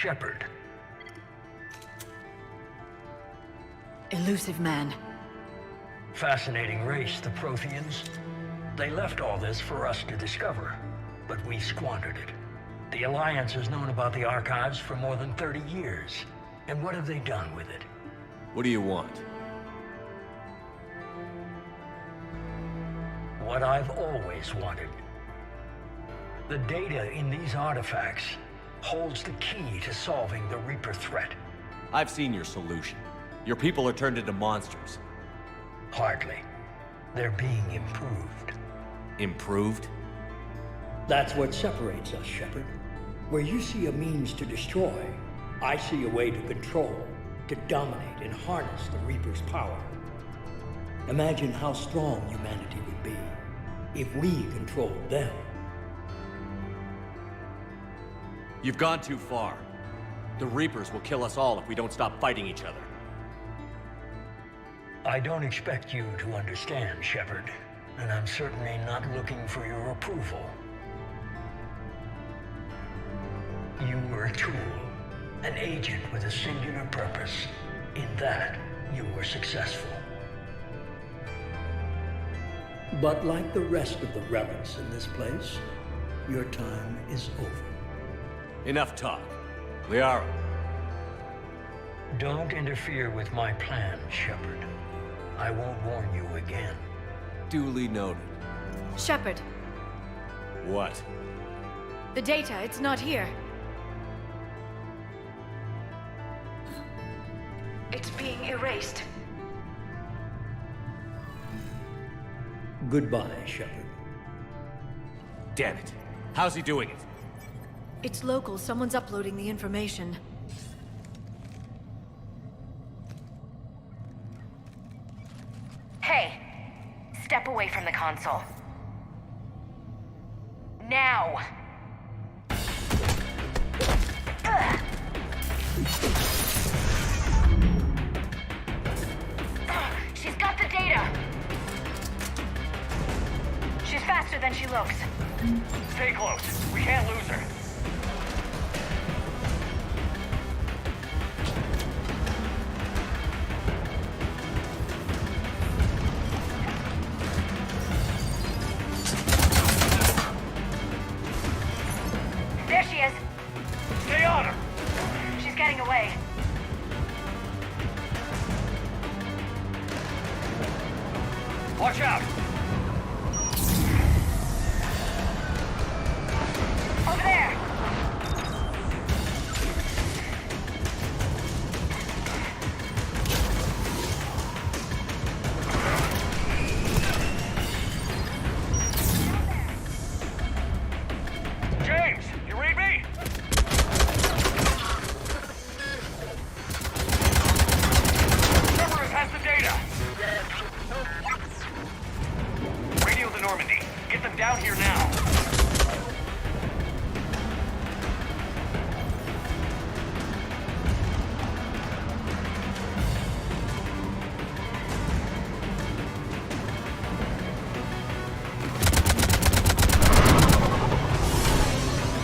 Shepard. Elusive man. Fascinating race, the Protheans. They left all this for us to discover, but we squandered it. The Alliance has known about the archives for more than 30 years. And what have they done with it? What do you want? What I've always wanted. The data in these artifacts holds the key to solving the Reaper threat. I've seen your solution. Your people are turned into monsters. Hardly. They're being improved. Improved? That's what separates us, Shepard. Where you see a means to destroy, I see a way to control, to dominate and harness the Reaper's power. Imagine how strong humanity would be if we controlled them. You've gone too far. The Reapers will kill us all if we don't stop fighting each other. I don't expect you to understand, Shepard, and I'm certainly not looking for your approval. You were a tool, an agent with a singular purpose. In that, you were successful. But like the rest of the relics in this place, your time is over. Enough talk. Liara. Don't interfere with my plan, Shepard. I won't warn you again. Duly noted. Shepard, What? the data, it's not here. It's being erased. Goodbye, Shepard. Damn it. How's he doing it? It's local, someone's uploading the information. Hey, step away from the console. Now! Ugh. She's got the data! She's faster than she looks. Stay close. We can't lose her. There she is. Stay on her! She's getting away. Watch out! Over there! James, you read me? Cerberus has the data! Radio the Normandy. Get them down here now.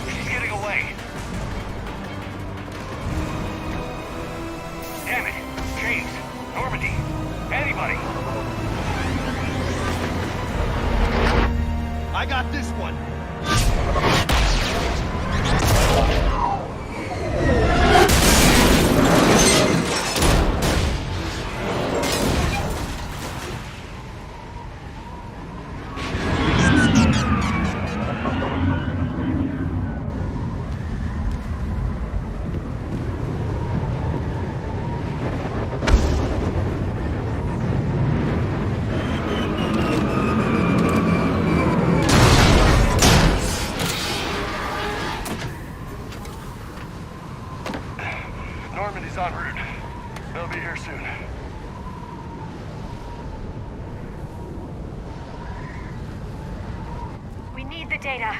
She's getting away. Damn it. James, Normandy, anybody. I got this one. Normandy's en route. They'll be here soon. We need the data.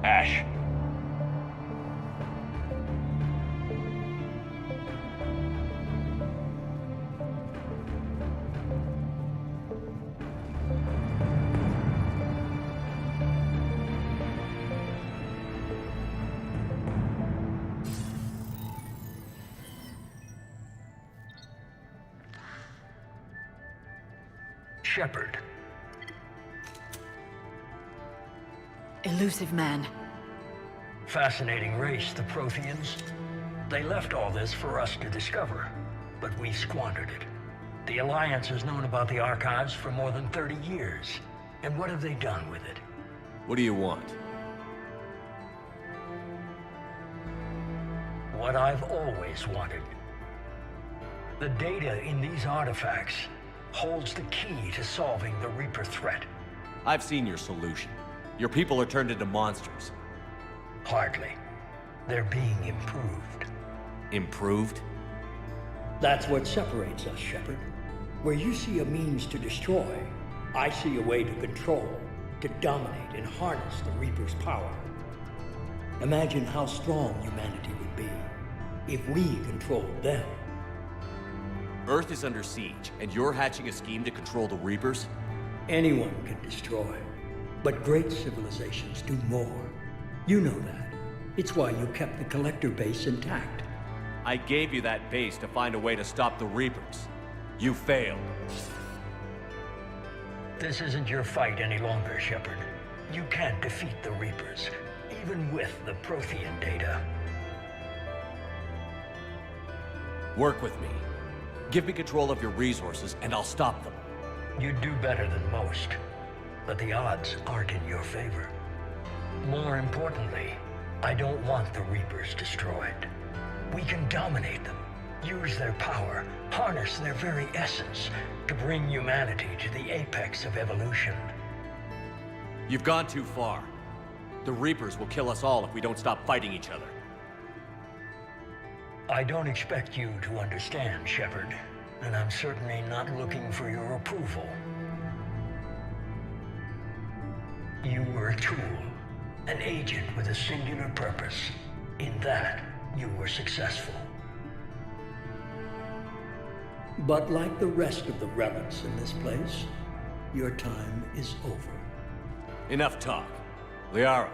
Ash. Shepard. Elusive man. Fascinating race, the Protheans. They left all this for us to discover, but we squandered it. The Alliance has known about the archives for more than 30 years. And what have they done with it? What do you want? What I've always wanted. The data in these artifacts holds the key to solving the Reaper threat. I've seen your solution. Your people are turned into monsters. Hardly. They're being improved. Improved? That's what separates us, Shepard. Where you see a means to destroy, I see a way to control, to dominate and harness the Reaper's power. Imagine how strong humanity would be if we controlled them. Earth is under siege, and you're hatching a scheme to control the Reapers? Anyone can destroy, but great civilizations do more. You know that. It's why you kept the Collector base intact. I gave you that base to find a way to stop the Reapers. You failed. This isn't your fight any longer, Shepard. You can't defeat the Reapers, even with the Prothean data. Work with me. Give me control of your resources, and I'll stop them. You'd do better than most, but the odds aren't in your favor. More importantly, I don't want the Reapers destroyed. We can dominate them, use their power, harness their very essence to bring humanity to the apex of evolution. You've gone too far. The Reapers will kill us all if we don't stop fighting each other. I don't expect you to understand, Shepard, and I'm certainly not looking for your approval. You were a tool, an agent with a singular purpose. In that, you were successful. But like the rest of the relics in this place, your time is over. Enough talk. Liara.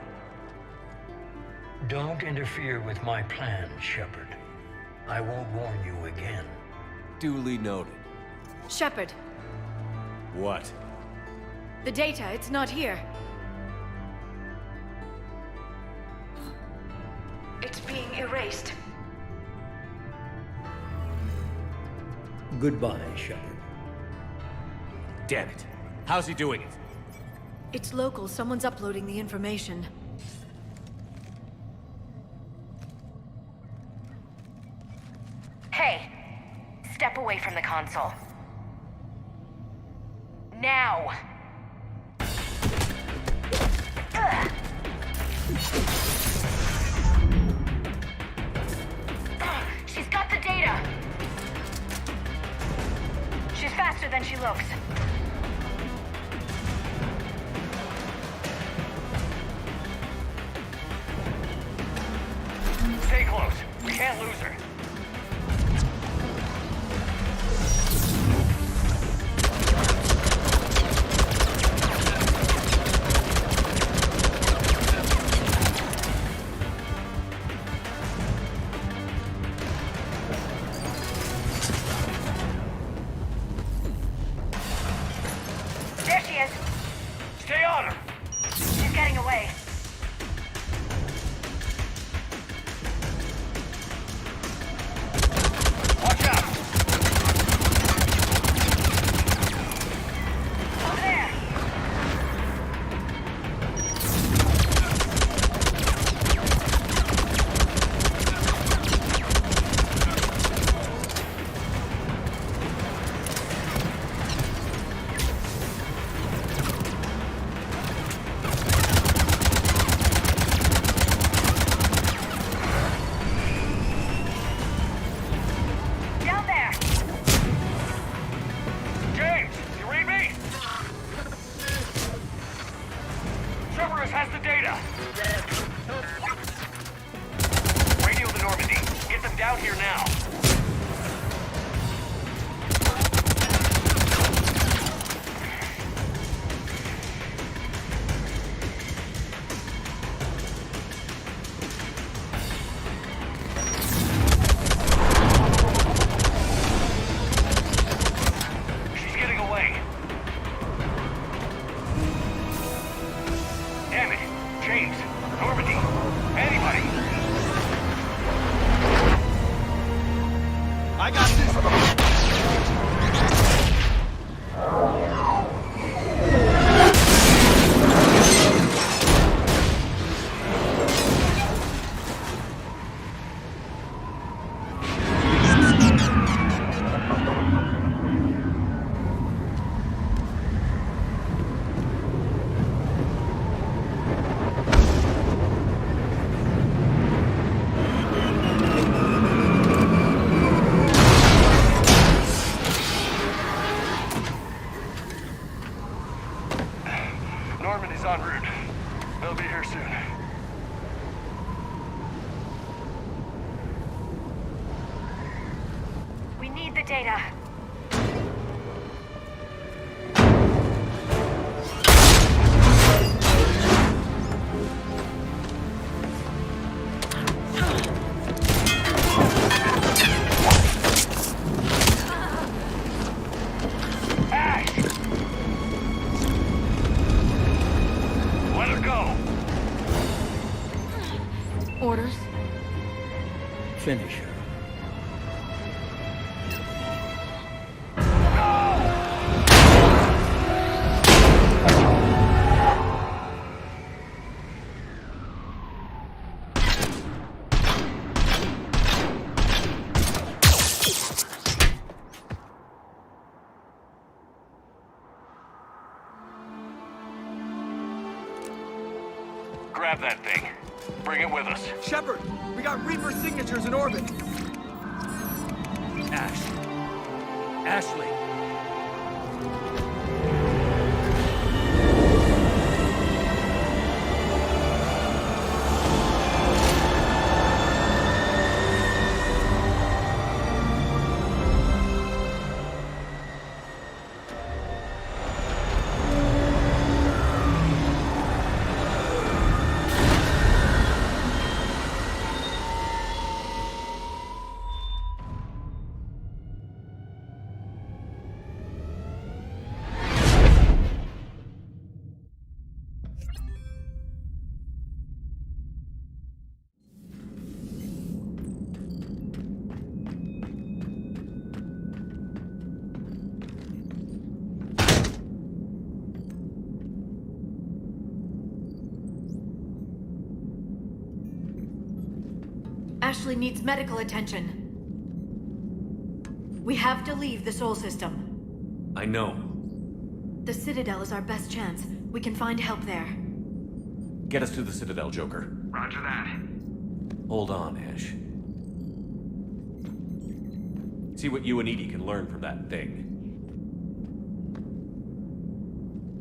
Don't interfere with my plans, Shepard. I won't warn you again. Duly noted. Shepard, What? the data, it's not here. It's being erased. Goodbye, Shepard. Damn it. How's he doing it? It's local. Someone's uploading the information. Hey, step away from the console. Now! Ugh. She's got the data! She's faster than she looks. Stay close. We can't lose her. has the data! Radio the Normandy. Get them down here now. She's getting away. Damn it. James. Normandy. Anybody. I got this! Normandy's en route. They'll be here soon. We need the data. Ash! Let her go! Orders? Finish her. Grab that thing. Bring it with us. Shepard, we got Reaper signatures in orbit. Ashley. Ashley needs medical attention. We have to leave the Sol system. I know. The Citadel is our best chance. We can find help there. Get us to the Citadel, Joker. Roger that. Hold on, Ash. See what you and Edie can learn from that thing.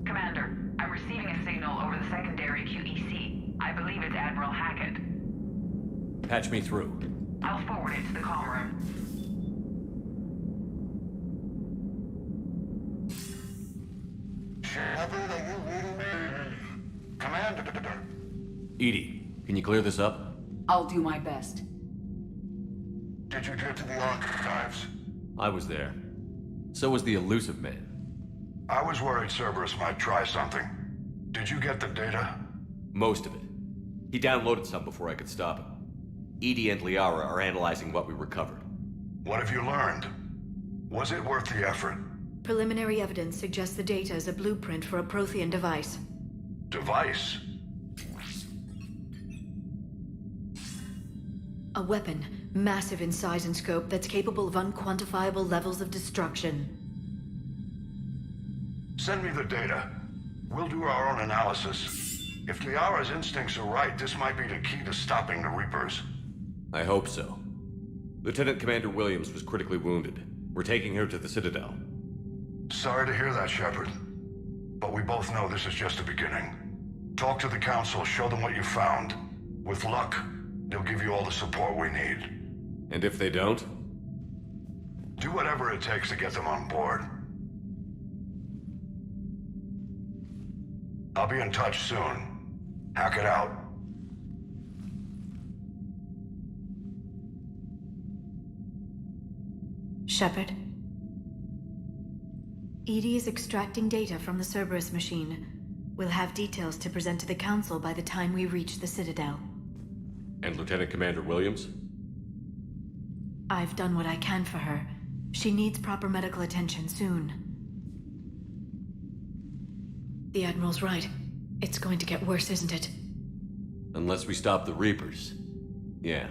Commander, I'm receiving a signal over the secondary QEC. I believe it's Admiral Hackett. Patch me through. I'll forward it to the comm room. Shepard, are you reading me? Commander. Edie, can you clear this up? I'll do my best. Did you get to the archives? I was there. So was the elusive man. I was worried Cerberus might try something. Did you get the data? Most of it. He downloaded some before I could stop him. Edie and Liara are analyzing what we recovered. What have you learned? Was it worth the effort? Preliminary evidence suggests the data is a blueprint for a Prothean device. Device? A weapon, massive in size and scope, that's capable of unquantifiable levels of destruction. Send me the data. We'll do our own analysis. If Liara's instincts are right, this might be the key to stopping the Reapers. I hope so. Lieutenant Commander Williams was critically wounded. We're taking her to the Citadel. Sorry to hear that, Shepard. But we both know this is just the beginning. Talk to the Council, show them what you found. With luck, they'll give you all the support we need. And if they don't? Do whatever it takes to get them on board. I'll be in touch soon. Hack it out. Shepard. Edie is extracting data from the Cerberus machine. We'll have details to present to the Council by the time we reach the Citadel. And Lieutenant Commander Williams? I've done what I can for her. She needs proper medical attention soon. The Admiral's right. It's going to get worse, isn't it? Unless we stop the Reapers. Yeah.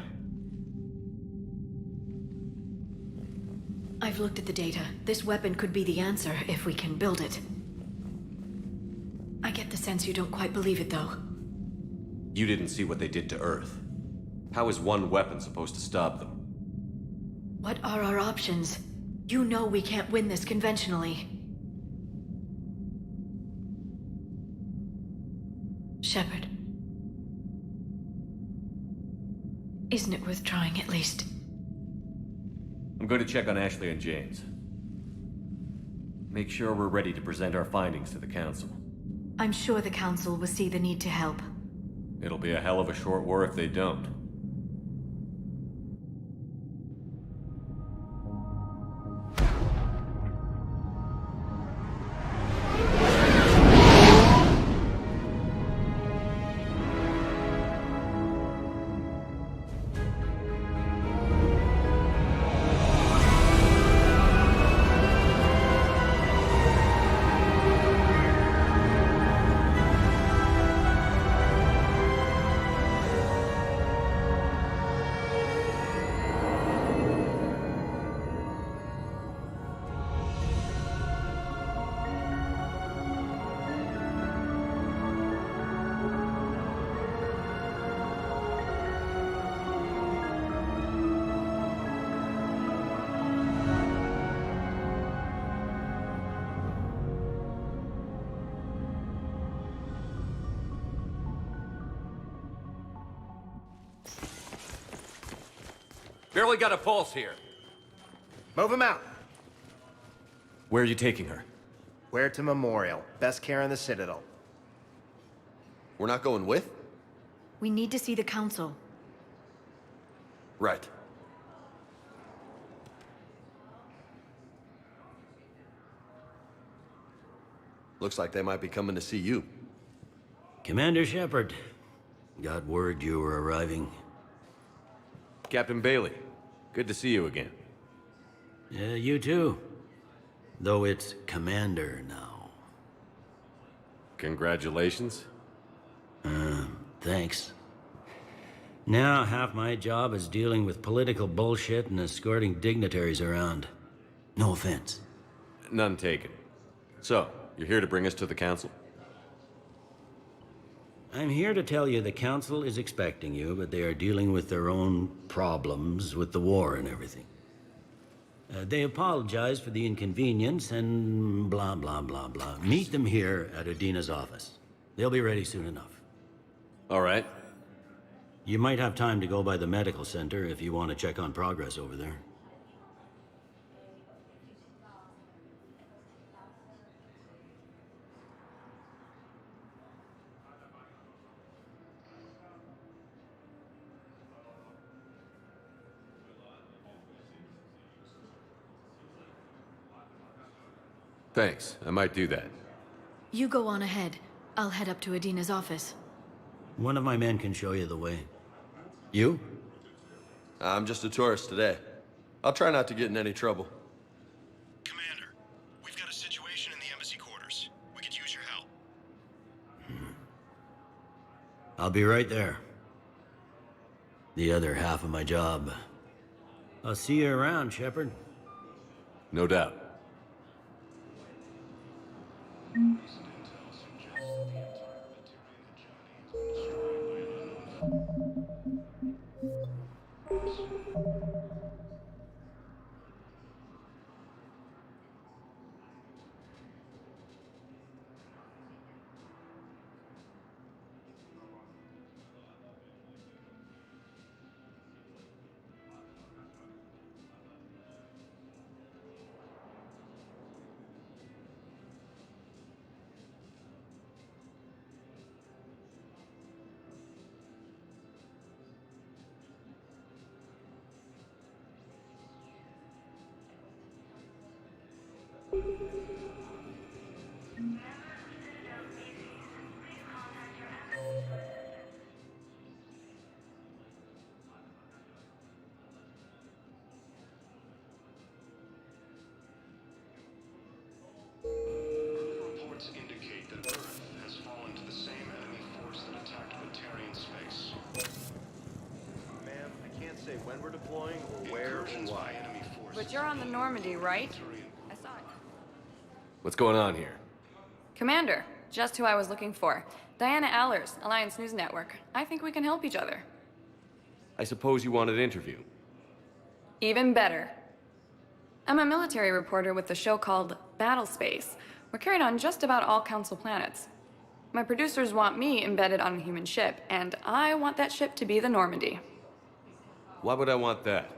I've looked at the data. This weapon could be the answer if we can build it. I get the sense you don't quite believe it, though. You didn't see what they did to Earth. How is one weapon supposed to stop them? What are our options? You know we can't win this conventionally. Shepard. Isn't it worth trying at least? I'm going to check on Ashley and James. Make sure we're ready to present our findings to the Council. I'm sure the Council will see the need to help. It'll be a hell of a short war if they don't. Barely got a pulse here. Move him out. Where are you taking her? Where to Memorial. Best care in the Citadel. We're not going with? We need to see the Council. Right. Looks like they might be coming to see you. Commander Shepard. Got word you were arriving. Captain Bailey, good to see you again. Yeah, you too. Though it's Commander now. Congratulations. Thanks. Now, half my job is dealing with political bullshit and escorting dignitaries around. No offense. None taken. So, you're here to bring us to the Council? I'm here to tell you the Council is expecting you, but they are dealing with their own problems with the war and everything. They apologize for the inconvenience and blah, blah, blah, blah. Meet them here at Udina's office. They'll be ready soon enough. All right. You might have time to go by the medical center if you want to check on progress over there. Thanks. I might do that. You go on ahead. I'll head up to Adina's office. One of my men can show you the way. You? I'm just a tourist today. I'll try not to get in any trouble. Commander, we've got a situation in the embassy quarters. We could use your help. I'll be right there. The other half of my job. I'll see you around, Shepard. No doubt. when we're deploying or where or why. But you're on the Normandy, right? I saw it. What's going on here? Commander, just who I was looking for. Diana Allers, Alliance News Network. I think we can help each other. I suppose you want an interview. Even better. I'm a military reporter with the show called Battle Space. We're carried on just about all Council planets. My producers want me embedded on a human ship, and I want that ship to be the Normandy. Why would I want that?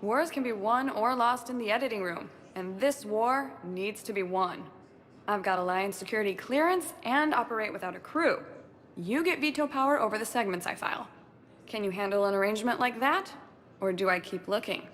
Wars can be won or lost in the editing room, and this war needs to be won. I've got Alliance security clearance and operate without a crew. You get veto power over the segments I file. Can you handle an arrangement like that? Or do I keep looking?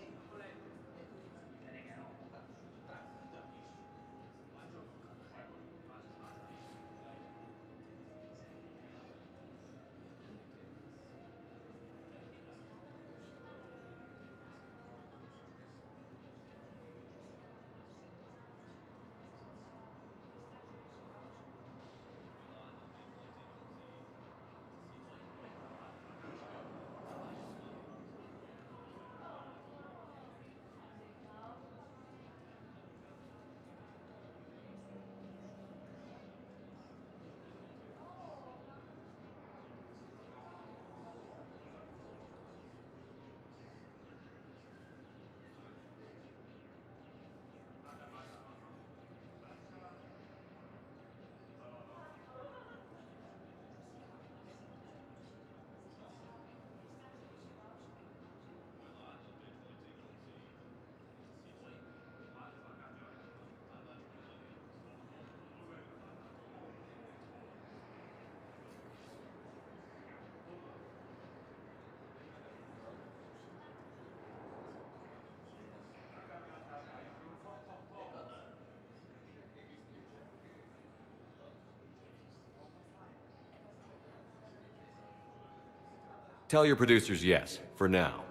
Tell your producers yes, for now.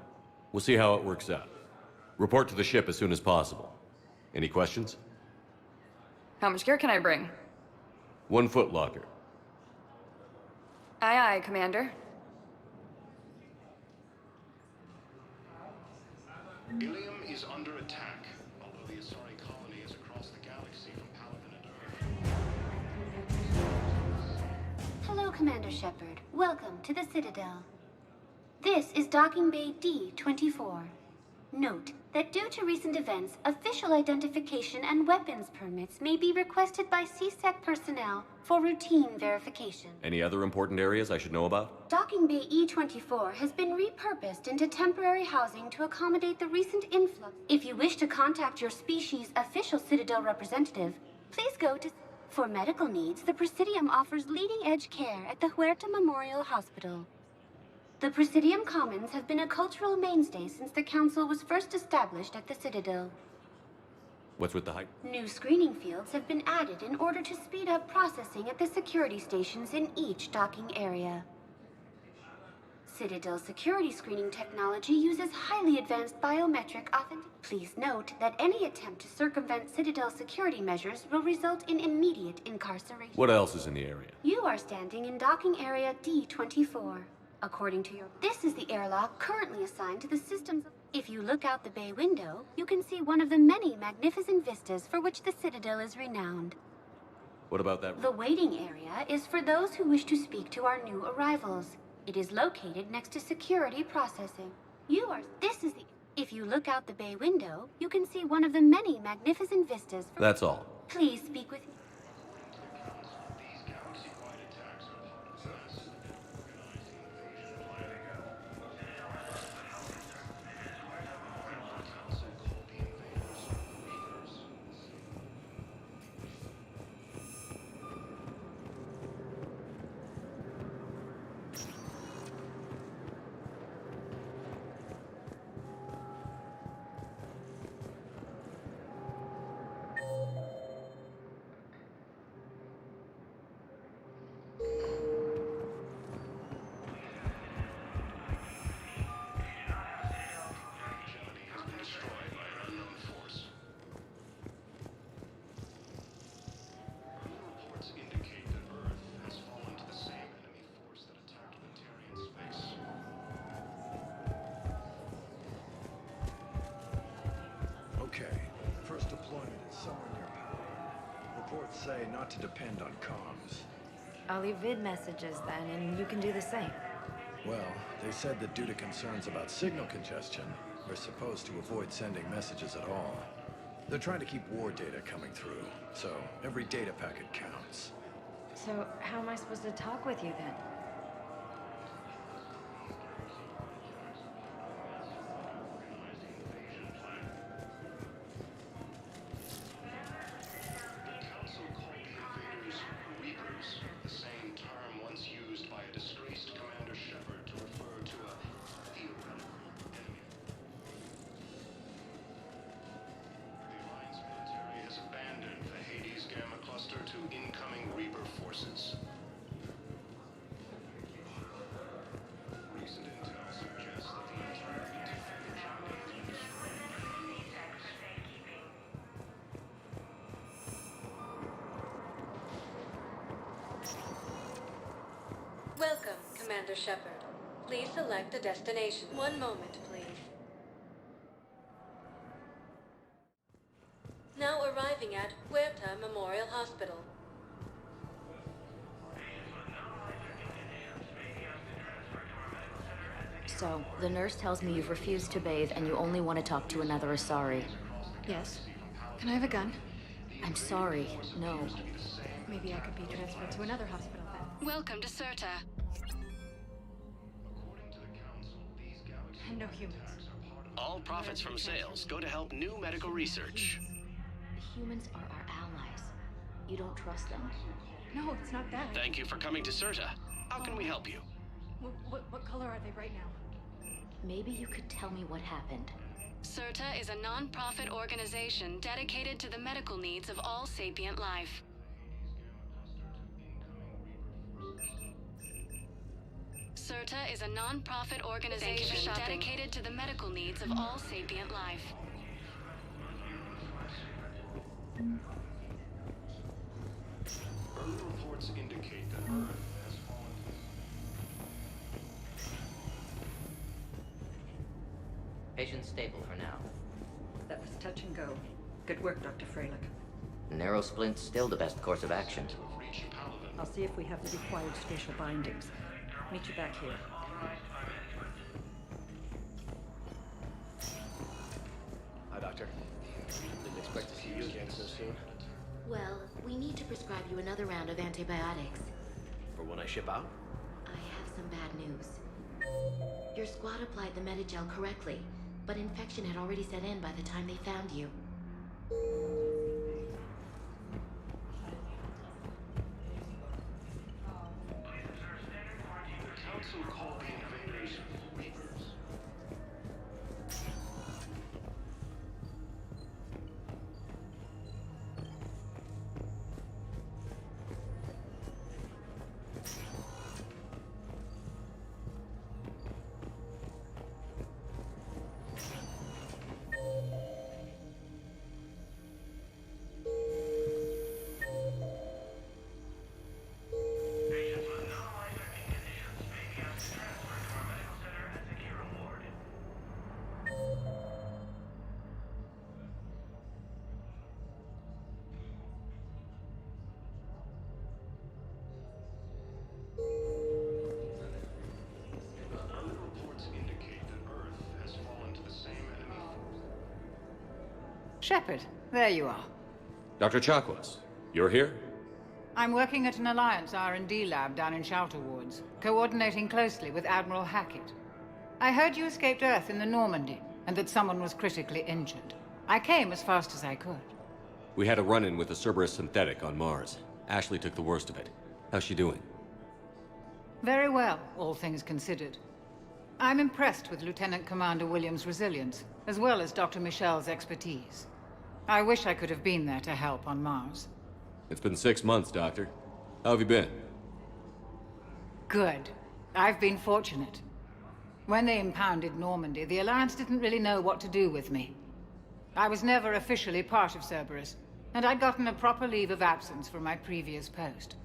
We'll see how it works out. Report to the ship as soon as possible. Any questions? How much gear can I bring? 1 foot locker. Aye, aye, Commander. Ilium is under attack, although the Asari colony is across the galaxy from Paladin and Earth. Hello, Commander Shepard. Welcome to the Citadel. This is Docking Bay D-24. Note that due to recent events, official identification and weapons permits may be requested by CSEC personnel for routine verification. Any other important areas I should know about? Docking Bay E-24 has been repurposed into temporary housing to accommodate the recent influx. If you wish to contact your species' official Citadel representative, please go to... For medical needs, the Presidium offers leading-edge care at the Huerta Memorial Hospital. The Presidium Commons have been a cultural mainstay since the Council was first established at the Citadel. What's with the hype? New screening fields have been added in order to speed up processing at the security stations in each docking area. Citadel security screening technology uses highly advanced biometric authentication. Please note that any attempt to circumvent Citadel security measures will result in immediate incarceration. What else is in the area? You are standing in docking area D-24. According to your... This is the airlock currently assigned to the systems... If you look out the bay window, you can see one of the many magnificent vistas for which the Citadel is renowned. What about that? The waiting area is for those who wish to speak to our new arrivals. It is located next to security processing. You are... This is the... If you look out the bay window, you can see one of the many magnificent vistas for... That's all. Please speak with... say not to depend on comms. I'll leave vid messages then, and you can do the same. Well, they said that due to concerns about signal congestion, we're supposed to avoid sending messages at all. They're trying to keep war data coming through, so every data packet counts. So, how am I supposed to talk with you then? The same term once used by a disgraced Commander Shepard to refer to a theoretical enemy. The Alliance military has abandoned the Hades Gamma Cluster to incoming Reaper forces. Recent intel suggests that the entire Untitled Chapter has been destroyed. Welcome, Commander Shepard. Please select a destination. One moment, please. Now arriving at Huerta Memorial Hospital. So, the nurse tells me you've refused to bathe and you only want to talk to another Asari. Yes. Can I have a gun? I'm sorry, no. Maybe I could be transferred to another hospital then. Welcome to Serta. And no humans. All profits from sales go to help new medical research. Humans are our allies. You don't trust them? No, it's not that. Thank you for coming to Serta. How can we help you? What color are they right now? Maybe you could tell me what happened. Serta is a non-profit organization dedicated to the medical needs of all sapient life. Serta is a non-profit organization dedicated to the medical needs of all sapient life. Early reports indicate that Earth has fallen. Patient stable for now. That was touch and go. Good work, Dr. Freilich. Narrow splint's still the best course of action. I'll see if we have the required spatial bindings. Meet you back here. Hi, Doctor. Didn't expect to see you again so soon. Well, we need to prescribe you another round of antibiotics. For when I ship out? I have some bad news. Your squad applied the Medigel correctly, but infection had already set in by the time they found you. Council called the invaders Reapers. Shepard, there you are. Dr. Chakwas, you're here? I'm working at an Alliance R&D lab down in Shelter Wards, coordinating closely with Admiral Hackett. I heard you escaped Earth in the Normandy, and that someone was critically injured. I came as fast as I could. We had a run-in with a Cerberus synthetic on Mars. Ashley took the worst of it. How's she doing? Very well, all things considered. I'm impressed with Lieutenant Commander Williams' resilience, as well as Dr. Michel's expertise. I wish I could have been there to help on Mars. It's been 6 months, Doctor. How have you been? Good. I've been fortunate. When they impounded Normandy, the Alliance didn't really know what to do with me. I was never officially part of Cerberus, and I'd gotten a proper leave of absence from my previous post.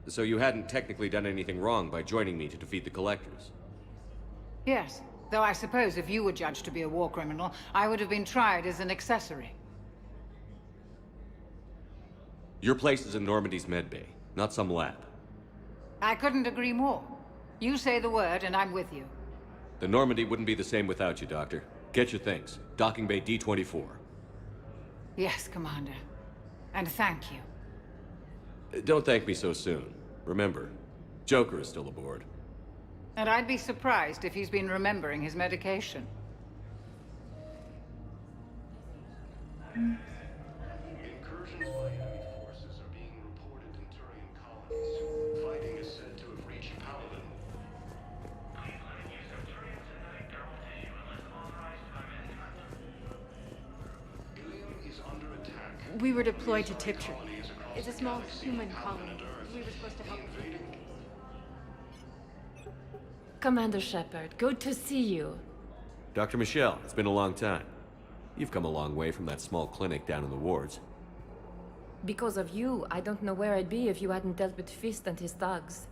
So you hadn't technically done anything wrong by joining me to defeat the Collectors? Yes, though I suppose if you were judged to be a war criminal, I would have been tried as an accessory. Your place is in Normandy's medbay, not some lab. I couldn't agree more. You say the word, and I'm with you. The Normandy wouldn't be the same without you, Doctor. Get your things. Docking bay D-24. Yes, Commander. And thank you. Don't thank me so soon. Remember, Joker is still aboard. And I'd be surprised if he's been remembering his medication. Incursions by enemy forces are being reported in Turian colonies. Fighting is said to have reached Paladin. Ilium is under attack. We were deployed to Tiptree. It's a small human colony. We were supposed to help. Commander Shepard, good to see you. Dr. Michelle, it's been a long time. You've come a long way from that small clinic down in the wards. Because of you, I don't know where I'd be if you hadn't dealt with Fist and his thugs.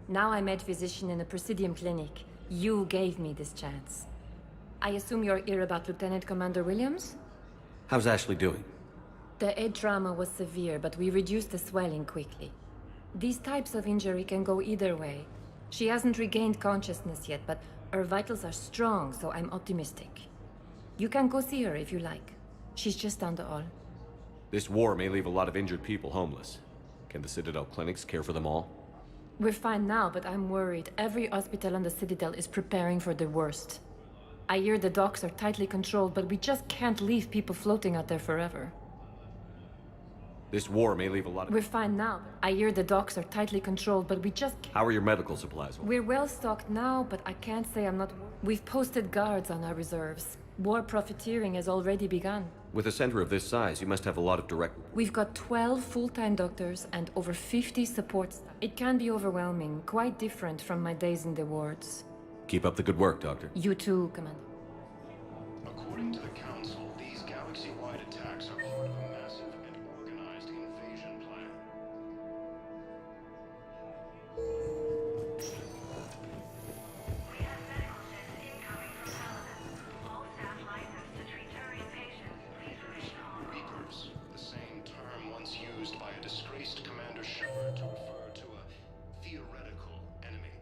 Now I'm head physician in a Presidium clinic. You gave me this chance. I assume you're here about Lieutenant Commander Williams? How's Ashley doing? The head trauma was severe, but we reduced the swelling quickly. These types of injury can go either way. She hasn't regained consciousness yet, but her vitals are strong, so I'm optimistic. You can go see her if you like. She's just down the hall. This war may leave a lot of injured people homeless. Can the Citadel clinics care for them all? We're fine now, but I'm worried. Every hospital on the Citadel is preparing for the worst. I hear the docks are tightly controlled, but we just can't leave people floating out there forever. This war may leave a lot of... We're fine now. I hear the docks are tightly controlled, but we just can't... How are your medical supplies? We're well stocked now, but I can't say I'm not... We've posted guards on our reserves. War profiteering has already begun. With a center of this size, you must have a lot of direct... We've got 12 full-time doctors and over 50 support staff. It can be overwhelming, quite different from my days in the wards. Keep up the good work, Doctor. You too, Commander. According to the Council, these galaxy-wide attacks are part of a massive and organized invasion plan. Reapers, the same term once used by a disgraced Commander Shepard to refer to a theoretical enemy.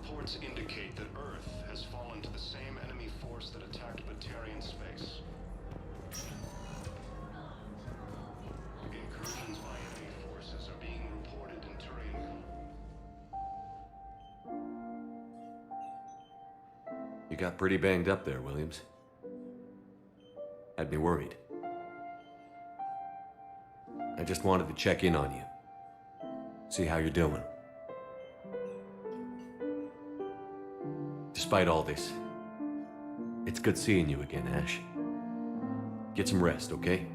Reports indicate that Earth has fallen to the same enemy force that attacked Batarian space. Incursions by enemy forces are being reported in Turian. You got pretty banged up there, Williams. Had me worried. I just wanted to check in on you. See how you're doing. Despite all this, it's good seeing you again, Ash. Get some rest, okay?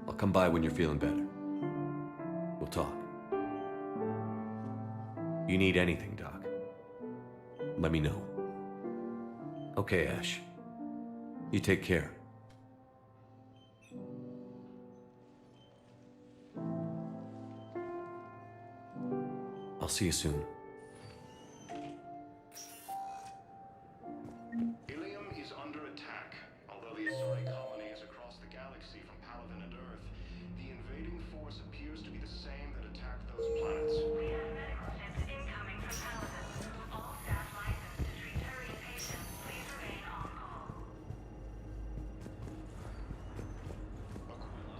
I'll come by when you're feeling better. We'll talk. You need anything, Doc, let me know. Okay, Ash. You take care. I'll see you soon. Ilium is under attack. Although the Asari colony is across the galaxy from Paladin and Earth, the invading force appears to be the same that attacked those planets. We have medical ships incoming from Paladin. All staff licensed to treat Turian patients. Please remain on call.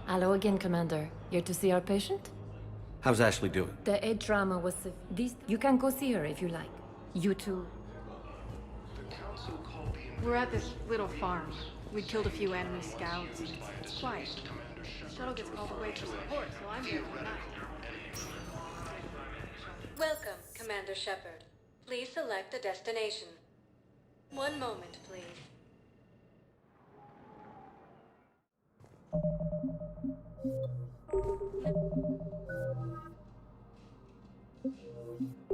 Hello again, Commander. Here to see our patient? How's Ashley doing? The head trauma was these. You can go see her if you like. You too. We're at this little farm. We killed a few enemy scouts. It's quiet. The shuttle gets called away for support, so I'm here for the night. Welcome, Commander Shepard. Please select a destination. One moment, please.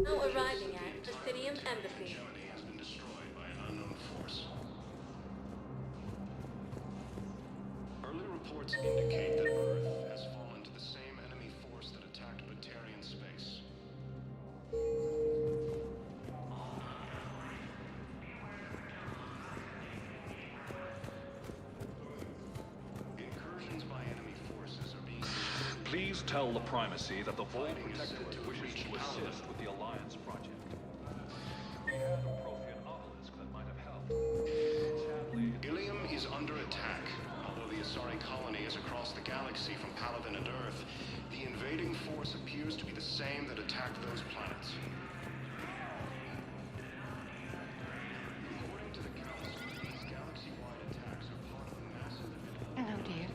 Now arriving at Athenium Embassy. Has been destroyed by an unknown force. Early reports indicate that Earth has fallen to the same enemy force that attacked Batarian space. Incursions by enemy forces are being... Please tell the Primacy that the Vault Protectorate wishes to assist with the Alliance project. We have a Prothean obelisk that might have helped. Sadly, Ilium is under attack. Although the Asari colony is across the galaxy from Paladin and Earth, the invading force appears to be the same that attacked those planets. According to the Council, these galaxy-wide attacks are part of a massive... Hello, dear.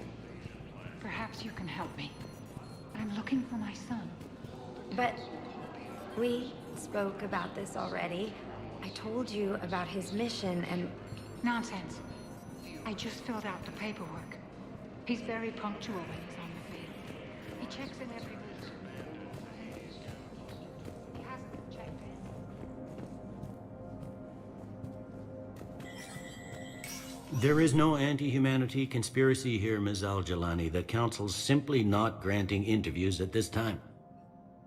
Perhaps you can help me. I'm looking for my son. But we spoke about this already. I told you about his mission and... Nonsense. I just filled out the paperwork. He's very punctual when he's on the field. He checks in every week. He hasn't checked in. There is no anti-humanity conspiracy here, Ms. Al-Jalani. The Council's simply not granting interviews at this time.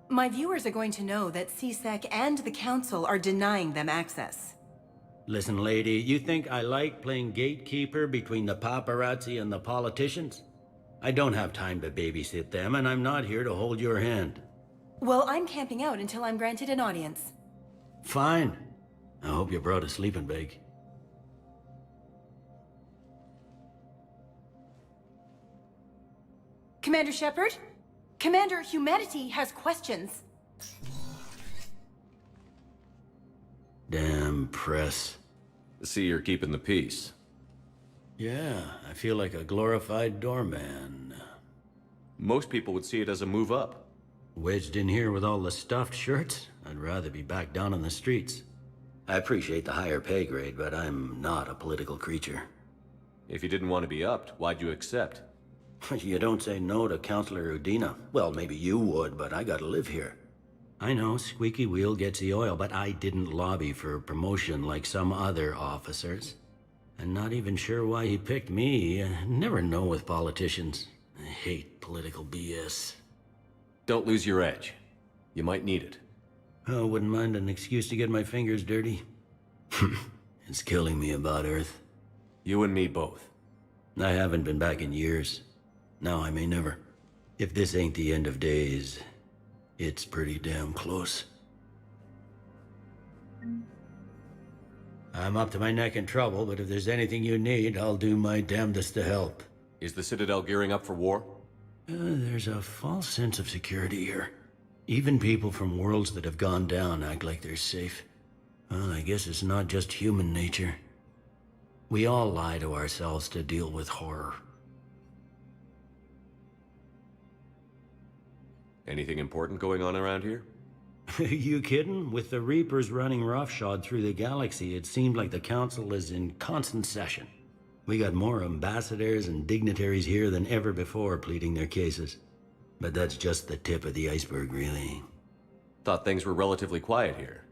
My viewers are going to know that CSEC and the Council are denying them access. Listen, lady, you think I like playing gatekeeper between the paparazzi and the politicians? I don't have time to babysit them, and I'm not here to hold your hand. Well, I'm camping out until I'm granted an audience. Fine. I hope you brought a sleeping bag. Commander Shepard? Commander Humanity has questions. Damn press. See, you're keeping the peace. Yeah, I feel like a glorified doorman. Most people would see it as a move up. Wedged in here with all the stuffed shirts? I'd rather be back down on the streets. I appreciate the higher pay grade, but I'm not a political creature. If you didn't want to be upped, why'd you accept? You don't say no to Counselor Udina. Well, maybe you would, but I gotta live here. I know, squeaky wheel gets the oil, but I didn't lobby for promotion like some other officers. I'm not even sure why he picked me. I never know with politicians. I hate political BS. Don't lose your edge. You might need it. Oh, wouldn't mind an excuse to get my fingers dirty. It's killing me about Earth. You and me both. I haven't been back in years. Now I may never. If this ain't the end of days, it's pretty damn close. I'm up to my neck in trouble, but if there's anything you need, I'll do my damnedest to help. Is the Citadel gearing up for war? There's a false sense of security here. Even people from worlds that have gone down act like they're safe. Well, I guess it's not just human nature. We all lie to ourselves to deal with horror. Anything important going on around here? You kidding? With the Reapers running roughshod through the galaxy, it seemed like the Council is in constant session. We got more ambassadors and dignitaries here than ever before pleading their cases. But that's just the tip of the iceberg, really. Thought things were relatively quiet here.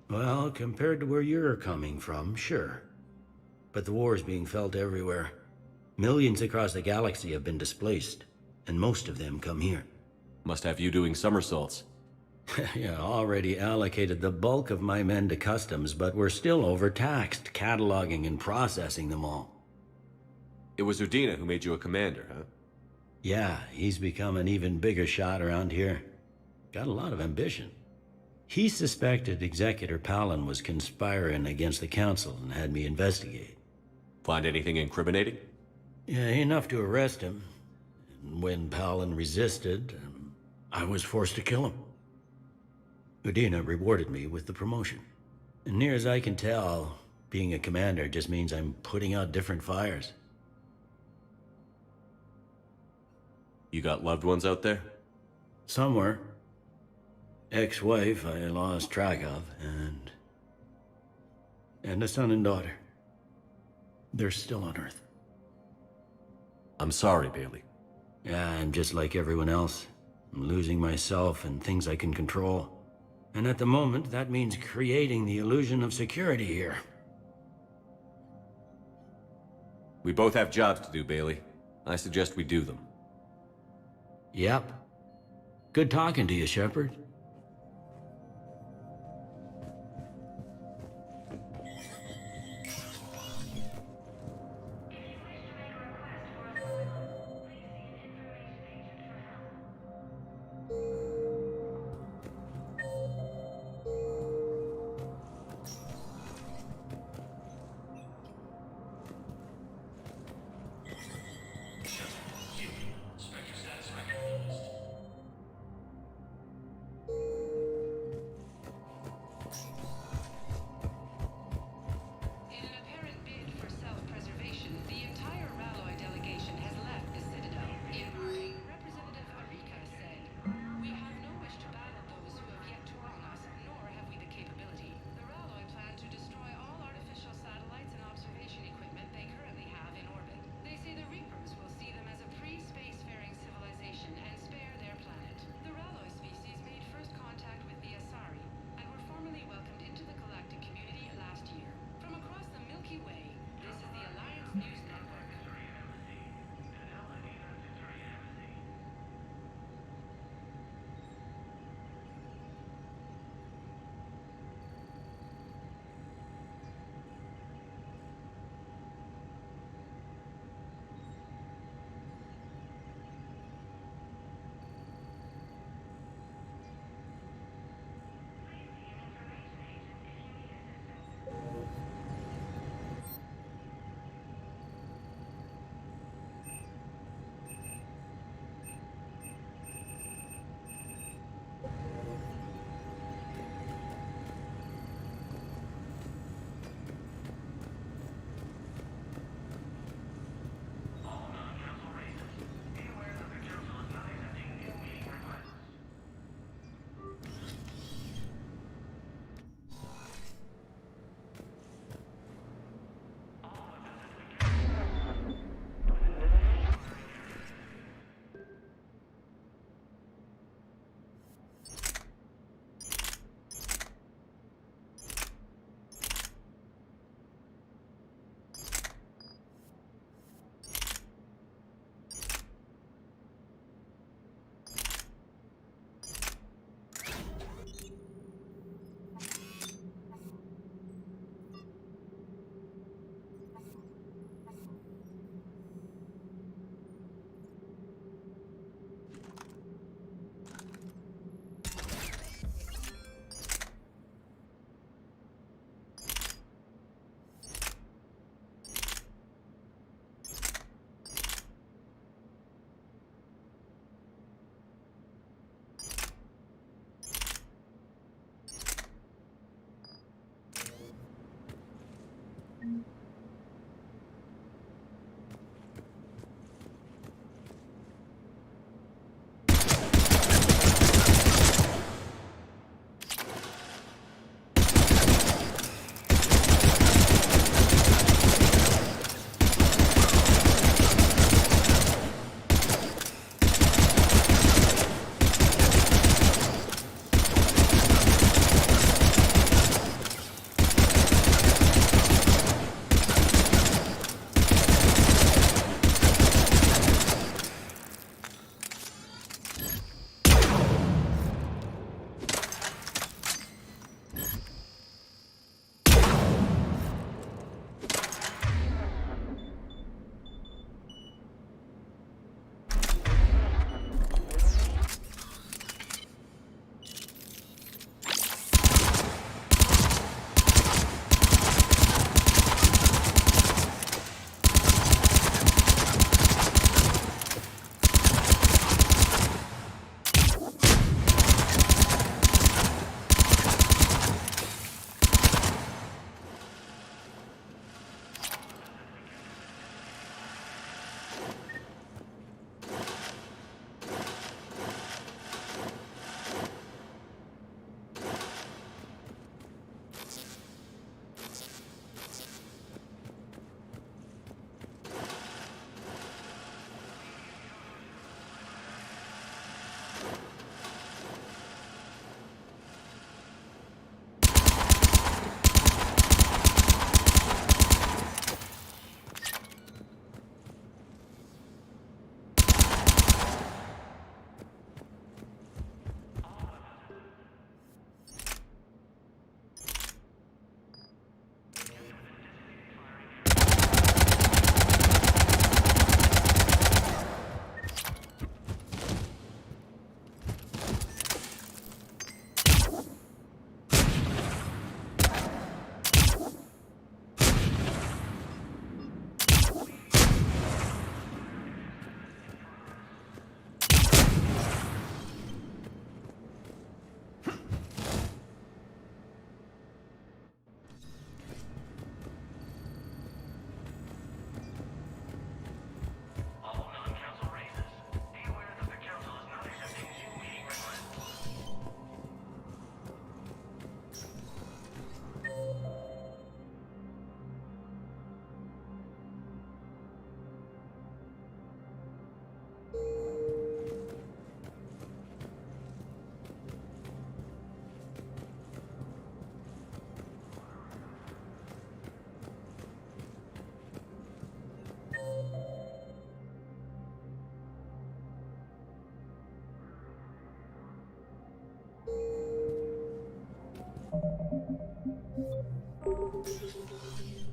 Well, compared to where you're coming from, sure. But the war is being felt everywhere. Millions across the galaxy have been displaced, and most of them come here. Must have you doing somersaults. Yeah, already allocated the bulk of my men to customs, but we're still overtaxed, cataloging and processing them all. It was Udina who made you a commander, huh? Yeah, he's become an even bigger shot around here. Got a lot of ambition. He suspected Executor Palin was conspiring against the Council and had me investigate. Find anything incriminating? Yeah, enough to arrest him. And when Palin resisted, I was forced to kill him. Udina rewarded me with the promotion. And near as I can tell, being a commander just means I'm putting out different fires. You got loved ones out there? Somewhere. Ex-wife I lost track of, and a son and daughter. They're still on Earth. I'm sorry, Bailey. Yeah, I'm just like everyone else. I'm losing myself and things I can control. And at the moment, that means creating the illusion of security here. We both have jobs to do, Bailey. I suggest we do them. Yep. Good talking to you, Shepard.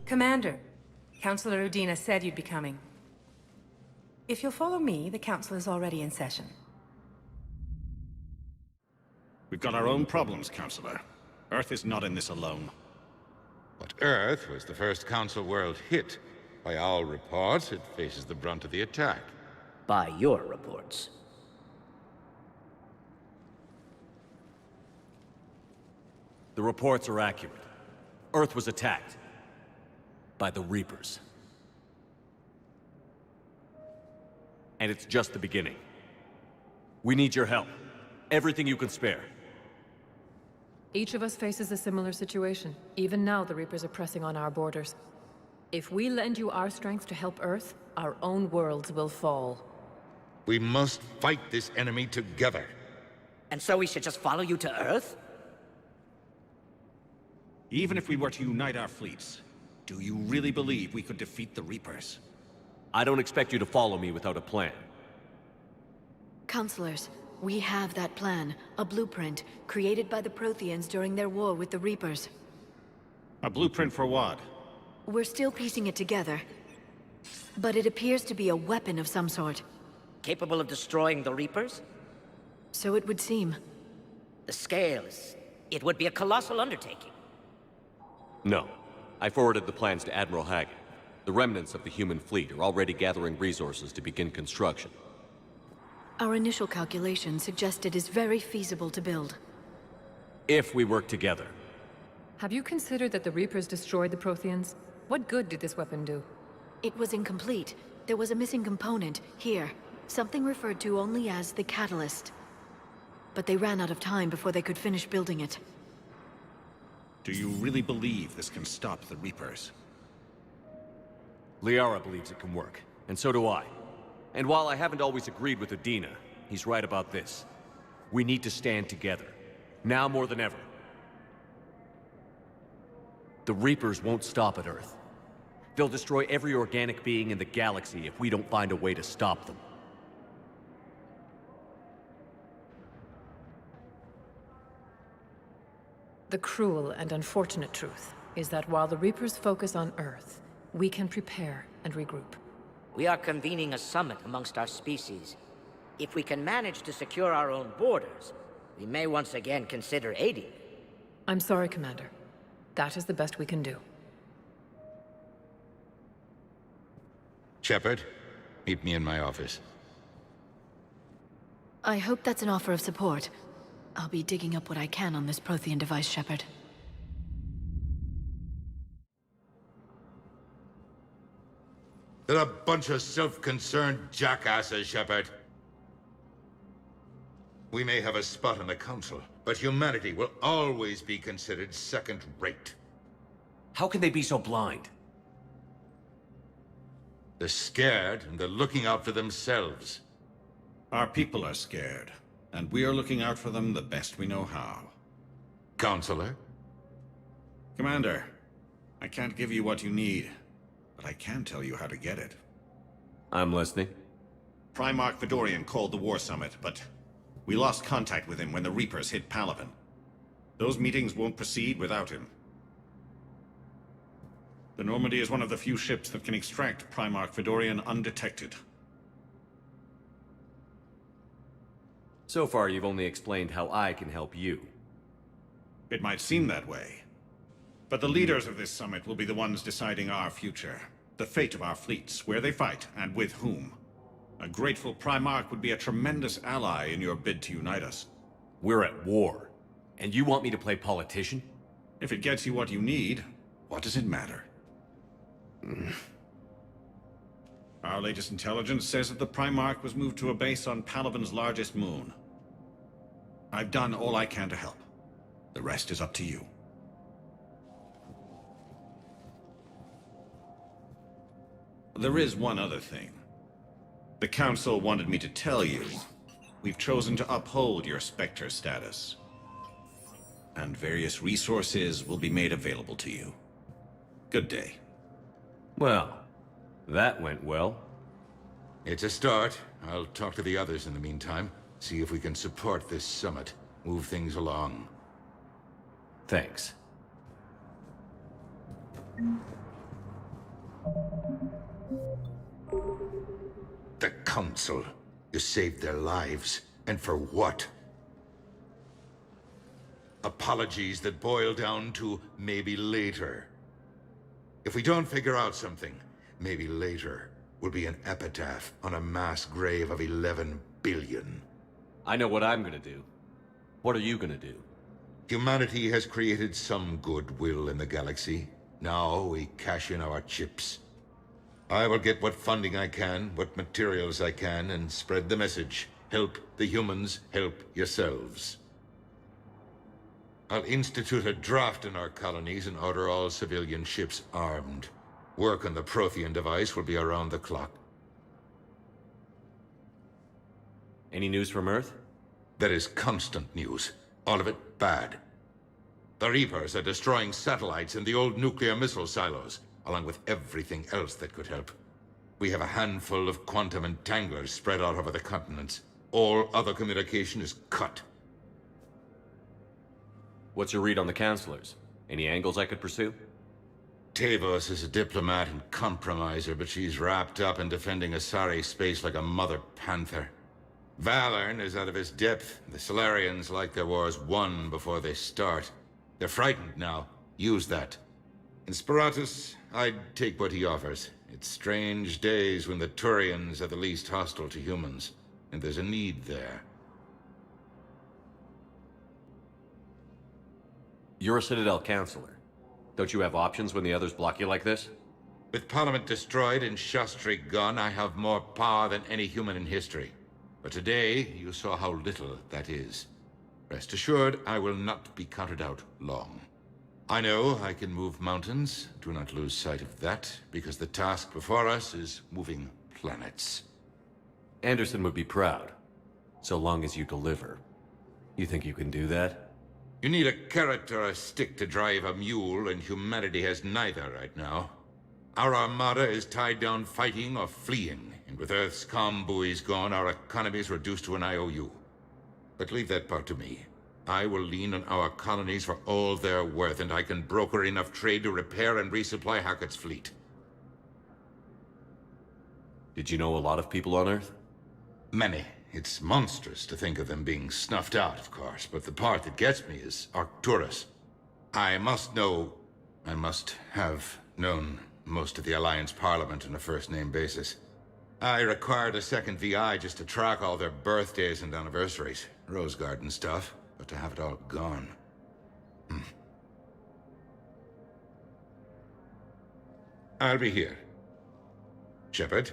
Commander, Councilor Udina said you'd be coming. If you'll follow me, the council is already in session. We've got our own problems, Councilor. Earth is not in this alone. But Earth was the first Council world hit. By all reports, it faces the brunt of the attack. By your reports. The reports are accurate. Earth was attacked. By the Reapers. And it's just the beginning. We need your help. Everything you can spare. Each of us faces a similar situation. Even now, the Reapers are pressing on our borders. If we lend you our strength to help Earth, our own worlds will fall. We must fight this enemy together. And so we should just follow you to Earth? Even if we were to unite our fleets, do you really believe we could defeat the Reapers? I don't expect you to follow me without a plan. Counselors, we have that plan. A blueprint, created by the Protheans during their war with the Reapers. A blueprint for what? We're still piecing it together. But it appears to be a weapon of some sort. Capable of destroying the Reapers? So it would seem. The scales. It would be a colossal undertaking. No. I forwarded the plans to Admiral Haggett. The remnants of the human fleet are already gathering resources to begin construction. Our initial calculations suggest it is very feasible to build. If we work together. Have you considered that the Reapers destroyed the Protheans? What good did this weapon do? It was incomplete. There was a missing component, here. Something referred to only as the catalyst. But they ran out of time before they could finish building it. Do you really believe this can stop the Reapers? Liara believes it can work, and so do I. And while I haven't always agreed with Udina, he's right about this. We need to stand together. Now more than ever. The Reapers won't stop at Earth. They'll destroy every organic being in the galaxy if we don't find a way to stop them. The cruel and unfortunate truth is that while the Reapers focus on Earth, we can prepare and regroup. We are convening a summit amongst our species. If we can manage to secure our own borders, we may once again consider aiding. I'm sorry, Commander. That is the best we can do. Shepard, meet me in my office. I hope that's an offer of support. I'll be digging up what I can on this Prothean device, Shepard. They're a bunch of self-concerned jackasses, Shepard. We may have a spot on the Council, but humanity will always be considered second-rate. How can they be so blind? They're scared, and they're looking out for themselves. Our people are scared, and we are looking out for them the best we know how. Counselor? Commander, I can't give you what you need, but I can tell you how to get it. I'm listening. Primarch Fedorian called the War Summit, but we lost contact with him when the Reapers hit Palaven. Those meetings won't proceed without him. The Normandy is one of the few ships that can extract Primarch Fedorian undetected. So far, you've only explained how I can help you. It might seem that way. But the leaders of this summit will be the ones deciding our future. The fate of our fleets, where they fight, and with whom. A grateful Primarch would be a tremendous ally in your bid to unite us. We're at war. And you want me to play politician? If it gets you what you need, what does it matter? Our latest intelligence says that the Primarch was moved to a base on Palaven's largest moon. I've done all I can to help. The rest is up to you. There is one other thing. The Council wanted me to tell you, we've chosen to uphold your Spectre status. And various resources will be made available to you. Good day. Well, that went well. It's a start. I'll talk to the others in the meantime. See if we can support this summit. Move things along. Thanks. The Council. You saved their lives. And for what? Apologies that boil down to maybe later. If we don't figure out something, maybe later will be an epitaph on a mass grave of 11 billion. I know what I'm gonna do. What are you gonna do? Humanity has created some goodwill in the galaxy. Now we cash in our chips. I will get what funding I can, what materials I can, and spread the message. Help the humans, help yourselves. I'll institute a draft in our colonies and order all civilian ships armed. Work on the Prothean device will be around the clock. Any news from Earth? There is constant news. All of it bad. The Reapers are destroying satellites and the old nuclear missile silos, along with everything else that could help. We have a handful of quantum entanglers spread out over the continents. All other communication is cut. What's your read on the counselors? Any angles I could pursue? Tavos is a diplomat and compromiser, but she's wrapped up in defending Asari space like a mother panther. Valorn is out of his depth. The Solarians like their wars won before they start. They're frightened now. Use that. In Sparatus, I'd take what he offers. It's strange days when the Turians are the least hostile to humans, and there's a need there. You're a Citadel counselor. Don't you have options when the others block you like this? With Parliament destroyed and Shastri gone, I have more power than any human in history. But today, you saw how little that is. Rest assured, I will not be counted out long. I know I can move mountains. Do not lose sight of that, because the task before us is moving planets. Anderson would be proud, so long as you deliver. You think you can do that? You need a carrot or a stick to drive a mule, and humanity has neither right now. Our armada is tied down fighting or fleeing, and with Earth's comm buoys gone, our economy is reduced to an IOU. But leave that part to me. I will lean on our colonies for all they're worth, and I can broker enough trade to repair and resupply Hackett's fleet. Did you know a lot of people on Earth? Many. It's monstrous to think of them being snuffed out, of course, but the part that gets me is Arcturus. I must have known most of the Alliance Parliament on a first-name basis. I required a second VI just to track all their birthdays and anniversaries. Rose Garden stuff, but to have it all gone. I'll be here. Shepard?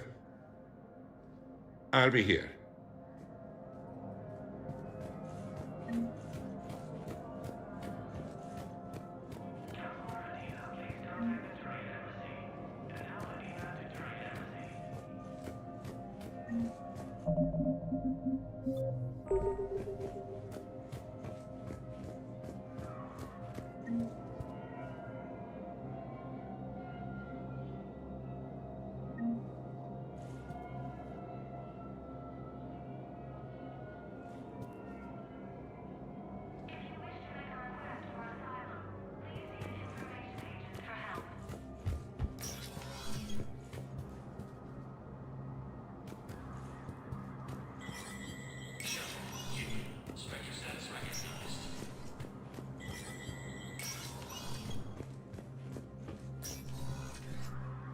I'll be here.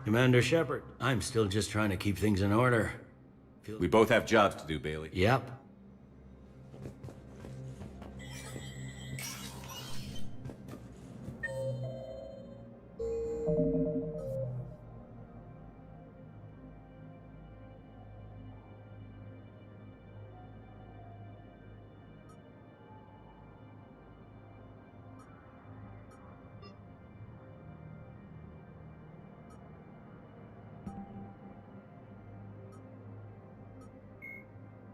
Commander Shepard, I'm still just trying to keep things in order. We both have jobs to do, Bailey. Yep.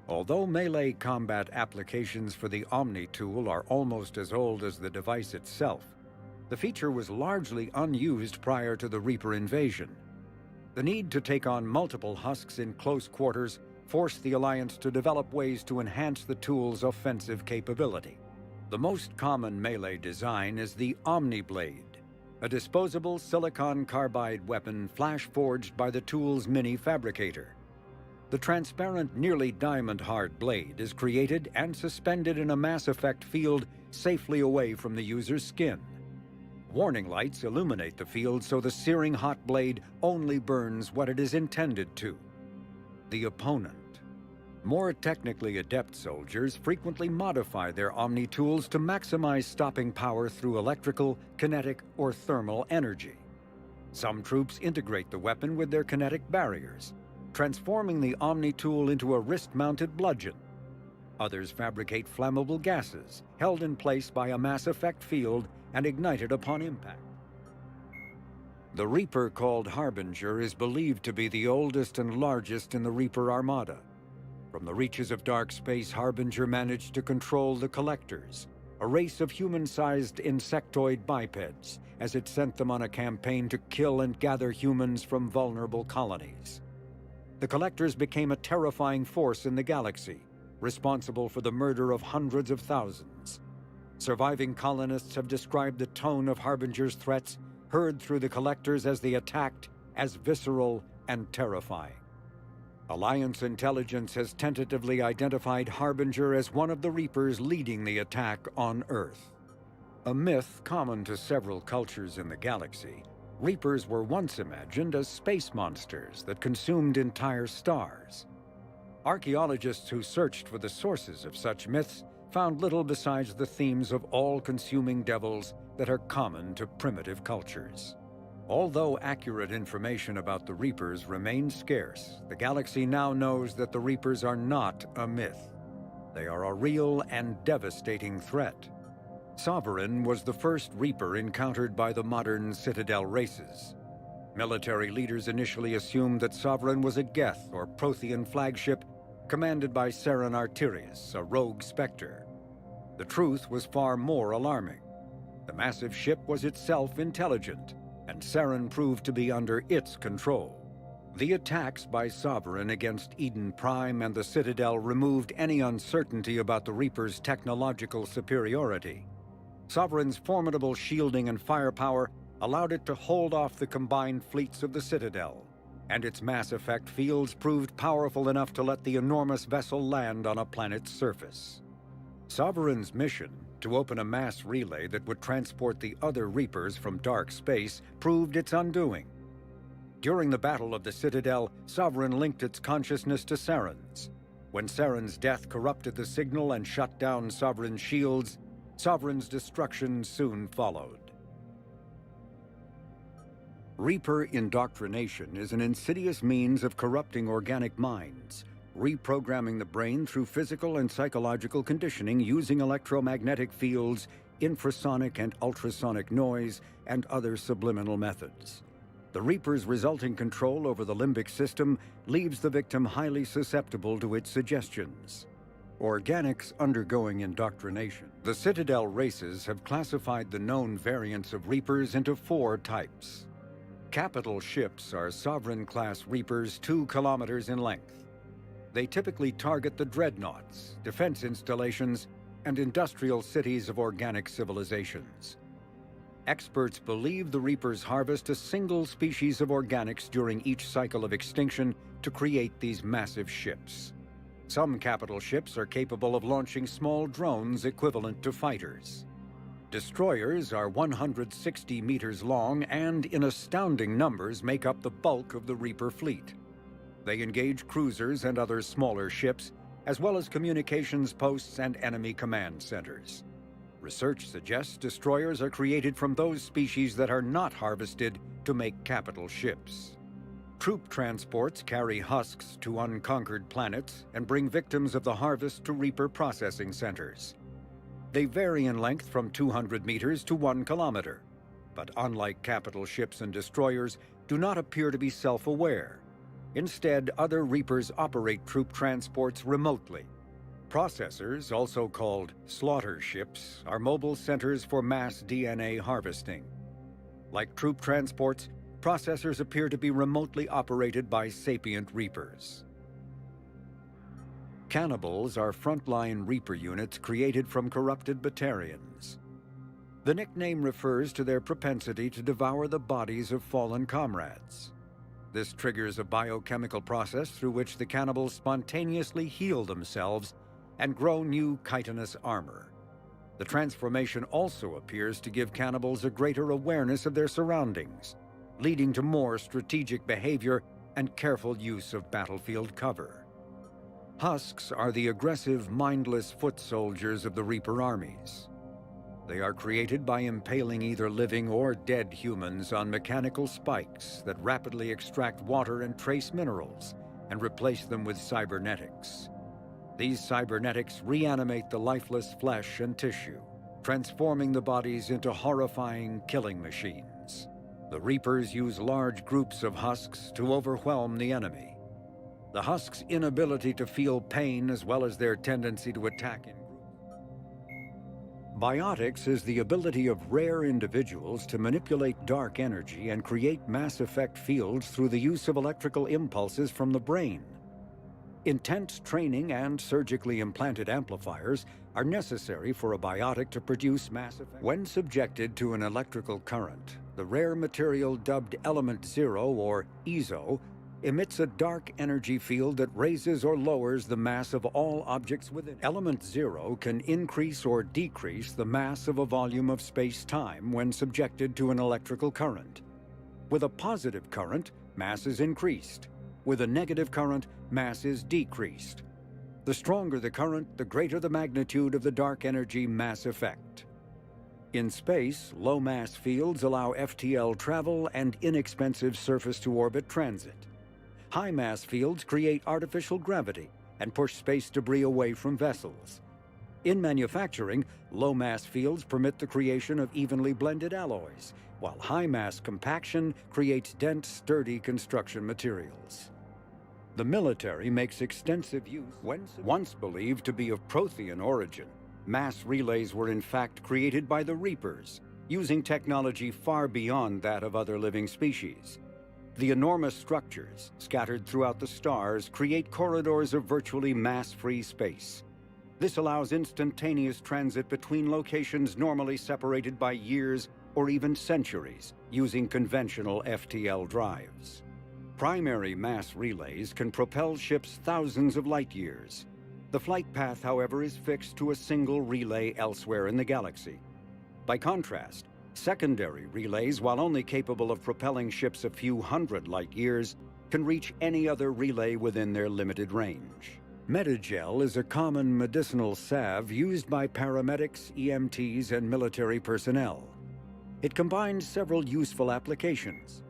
Although melee combat applications for the Omni tool are almost as old as the device itself, the feature was largely unused prior to the Reaper invasion. The need to take on multiple Husks in close quarters forced the Alliance to develop ways to enhance the tool's offensive capability. The most common melee design is the Omni Blade. a disposable silicon carbide weapon flash-forged by the tool's mini-fabricator. The transparent, nearly diamond-hard blade is created and suspended in a mass effect field safely away from the user's skin. Warning lights illuminate the field so the searing hot blade only burns what it is intended to: the opponent. More technically adept soldiers frequently modify their Omni tools to maximize stopping power through electrical, kinetic, or thermal energy. Some troops integrate the weapon with their kinetic barriers, transforming the Omni tool into a wrist-mounted bludgeon. Others fabricate flammable gases, held in place by a mass effect field and ignited upon impact. The Reaper called Harbinger is believed to be the oldest and largest in the Reaper Armada. From the reaches of dark space, Harbinger managed to control the Collectors, a race of human-sized insectoid bipeds, as it sent them on a campaign to kill and gather humans from vulnerable colonies. The Collectors became a terrifying force in the galaxy, responsible for the murder of hundreds of thousands. Surviving colonists have described the tone of Harbinger's threats heard through the Collectors as they attacked as visceral and terrifying. Alliance intelligence has tentatively identified Harbinger as one of the Reapers leading the attack on Earth. A myth common to several cultures in the galaxy, Reapers were once imagined as space monsters that consumed entire stars. Archaeologists who searched for the sources of such myths found little besides the themes of all-consuming devils that are common to primitive cultures. Although accurate information about the Reapers remains scarce, the galaxy now knows that the Reapers are not a myth. They are a real and devastating threat. Sovereign was the first Reaper encountered by the modern Citadel races. Military leaders initially assumed that Sovereign was a Geth or Prothean flagship commanded by Saren Arterius, a rogue Spectre. The truth was far more alarming. The massive ship was itself intelligent, and Saren proved to be under its control. The attacks by Sovereign against Eden Prime and the Citadel removed any uncertainty about the Reaper's technological superiority. Sovereign's formidable shielding and firepower allowed it to hold off the combined fleets of the Citadel, and its mass effect fields proved powerful enough to let the enormous vessel land on a planet's surface. Sovereign's mission, to open a mass relay that would transport the other Reapers from dark space, proved its undoing. During the Battle of the Citadel, Sovereign linked its consciousness to Saren's. When Saren's death corrupted the signal and shut down Sovereign's shields, Sovereign's destruction soon followed. Reaper indoctrination is an insidious means of corrupting organic minds, reprogramming the brain through physical and psychological conditioning using electromagnetic fields, infrasonic and ultrasonic noise, and other subliminal methods. The Reaper's resulting control over the limbic system leaves the victim highly susceptible to its suggestions. Organics undergoing indoctrination. The Citadel races have classified the known variants of Reapers into 4 types. Capital ships are Sovereign-class Reapers 2 kilometers in length. They typically target the dreadnoughts, defense installations, and industrial cities of organic civilizations. Experts believe the Reapers harvest a single species of organics during each cycle of extinction to create these massive ships. Some capital ships are capable of launching small drones equivalent to fighters. Destroyers are 160 meters long and, in astounding numbers, make up the bulk of the Reaper fleet. They engage cruisers and other smaller ships, as well as communications posts and enemy command centers. Research suggests destroyers are created from those species that are not harvested to make capital ships. Troop transports carry husks to unconquered planets and bring victims of the harvest to Reaper processing centers. They vary in length from 200 meters to 1 kilometer, but unlike capital ships and destroyers, do not appear to be self-aware. Instead, other Reapers operate troop transports remotely. Processors, also called slaughter ships, are mobile centers for mass DNA harvesting. Like troop transports, processors appear to be remotely operated by sapient Reapers. Cannibals are frontline Reaper units created from corrupted Batarians. The nickname refers to their propensity to devour the bodies of fallen comrades. This triggers a biochemical process through which the cannibals spontaneously heal themselves and grow new chitinous armor. The transformation also appears to give cannibals a greater awareness of their surroundings, leading to more strategic behavior and careful use of battlefield cover. Husks are the aggressive, mindless foot soldiers of the Reaper armies. They are created by impaling either living or dead humans on mechanical spikes that rapidly extract water and trace minerals and replace them with cybernetics. These cybernetics reanimate the lifeless flesh and tissue, transforming the bodies into horrifying killing machines. The Reapers use large groups of Husks to overwhelm the enemy. The Husks' inability to feel pain, as well as their tendency to attack in Biotics is the ability of rare individuals to manipulate dark energy and create mass effect fields through the use of electrical impulses from the brain. Intense training and surgically implanted amplifiers are necessary for a biotic to produce mass effect. When subjected to an electrical current, the rare material dubbed Element Zero, or EZO, emits a dark energy field that raises or lowers the mass of all objects within it. Element Zero can increase or decrease the mass of a volume of space-time when subjected to an electrical current. With a positive current, mass is increased. With a negative current, mass is decreased. The stronger the current, the greater the magnitude of the dark energy mass effect. In space, low-mass fields allow FTL travel and inexpensive surface-to-orbit transit. High-mass fields create artificial gravity and push space debris away from vessels. In manufacturing, low-mass fields permit the creation of evenly blended alloys, while high-mass compaction creates dense, sturdy construction materials. The military makes extensive use. Once believed to be of Prothean origin, mass relays were in fact created by the Reapers, using technology far beyond that of other living species. The enormous structures, scattered throughout the stars, create corridors of virtually mass-free space. This allows instantaneous transit between locations normally separated by years or even centuries, using conventional FTL drives. Primary mass relays can propel ships thousands of light years. The flight path, however, is fixed to a single relay elsewhere in the galaxy. By contrast, secondary relays, while only capable of propelling ships a few hundred light years, can reach any other relay within their limited range. Metagel is a common medicinal salve used by paramedics, EMTs, and military personnel. It combines several useful applications.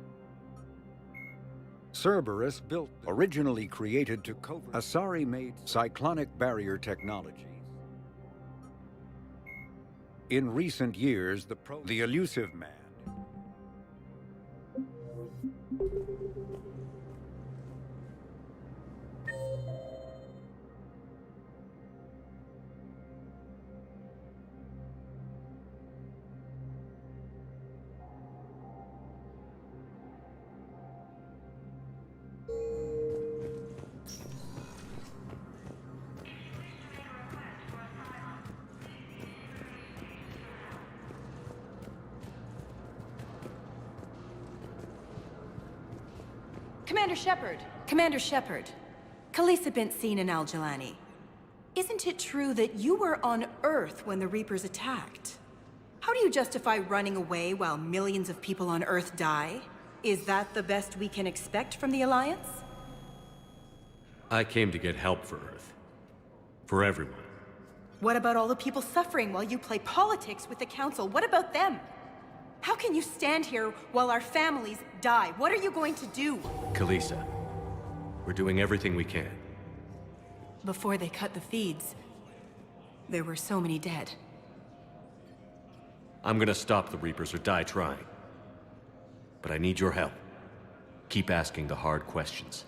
Cerberus built, originally created to cover, Asari made cyclonic barrier technology. In recent years, the elusive man Commander Shepard. Khalisah bint Seen and Al-Jalani. Isn't it true that you were on Earth when the Reapers attacked? How do you justify running away while millions of people on Earth die? Is that the best we can expect from the Alliance? I came to get help for Earth. For everyone. What about all the people suffering while you play politics with the Council? What about them? How can you stand here while our families die? What are you going to do? Khalisah, we're doing everything we can. Before they cut the feeds, there were so many dead. I'm gonna stop the Reapers or die trying. But I need your help. Keep asking the hard questions.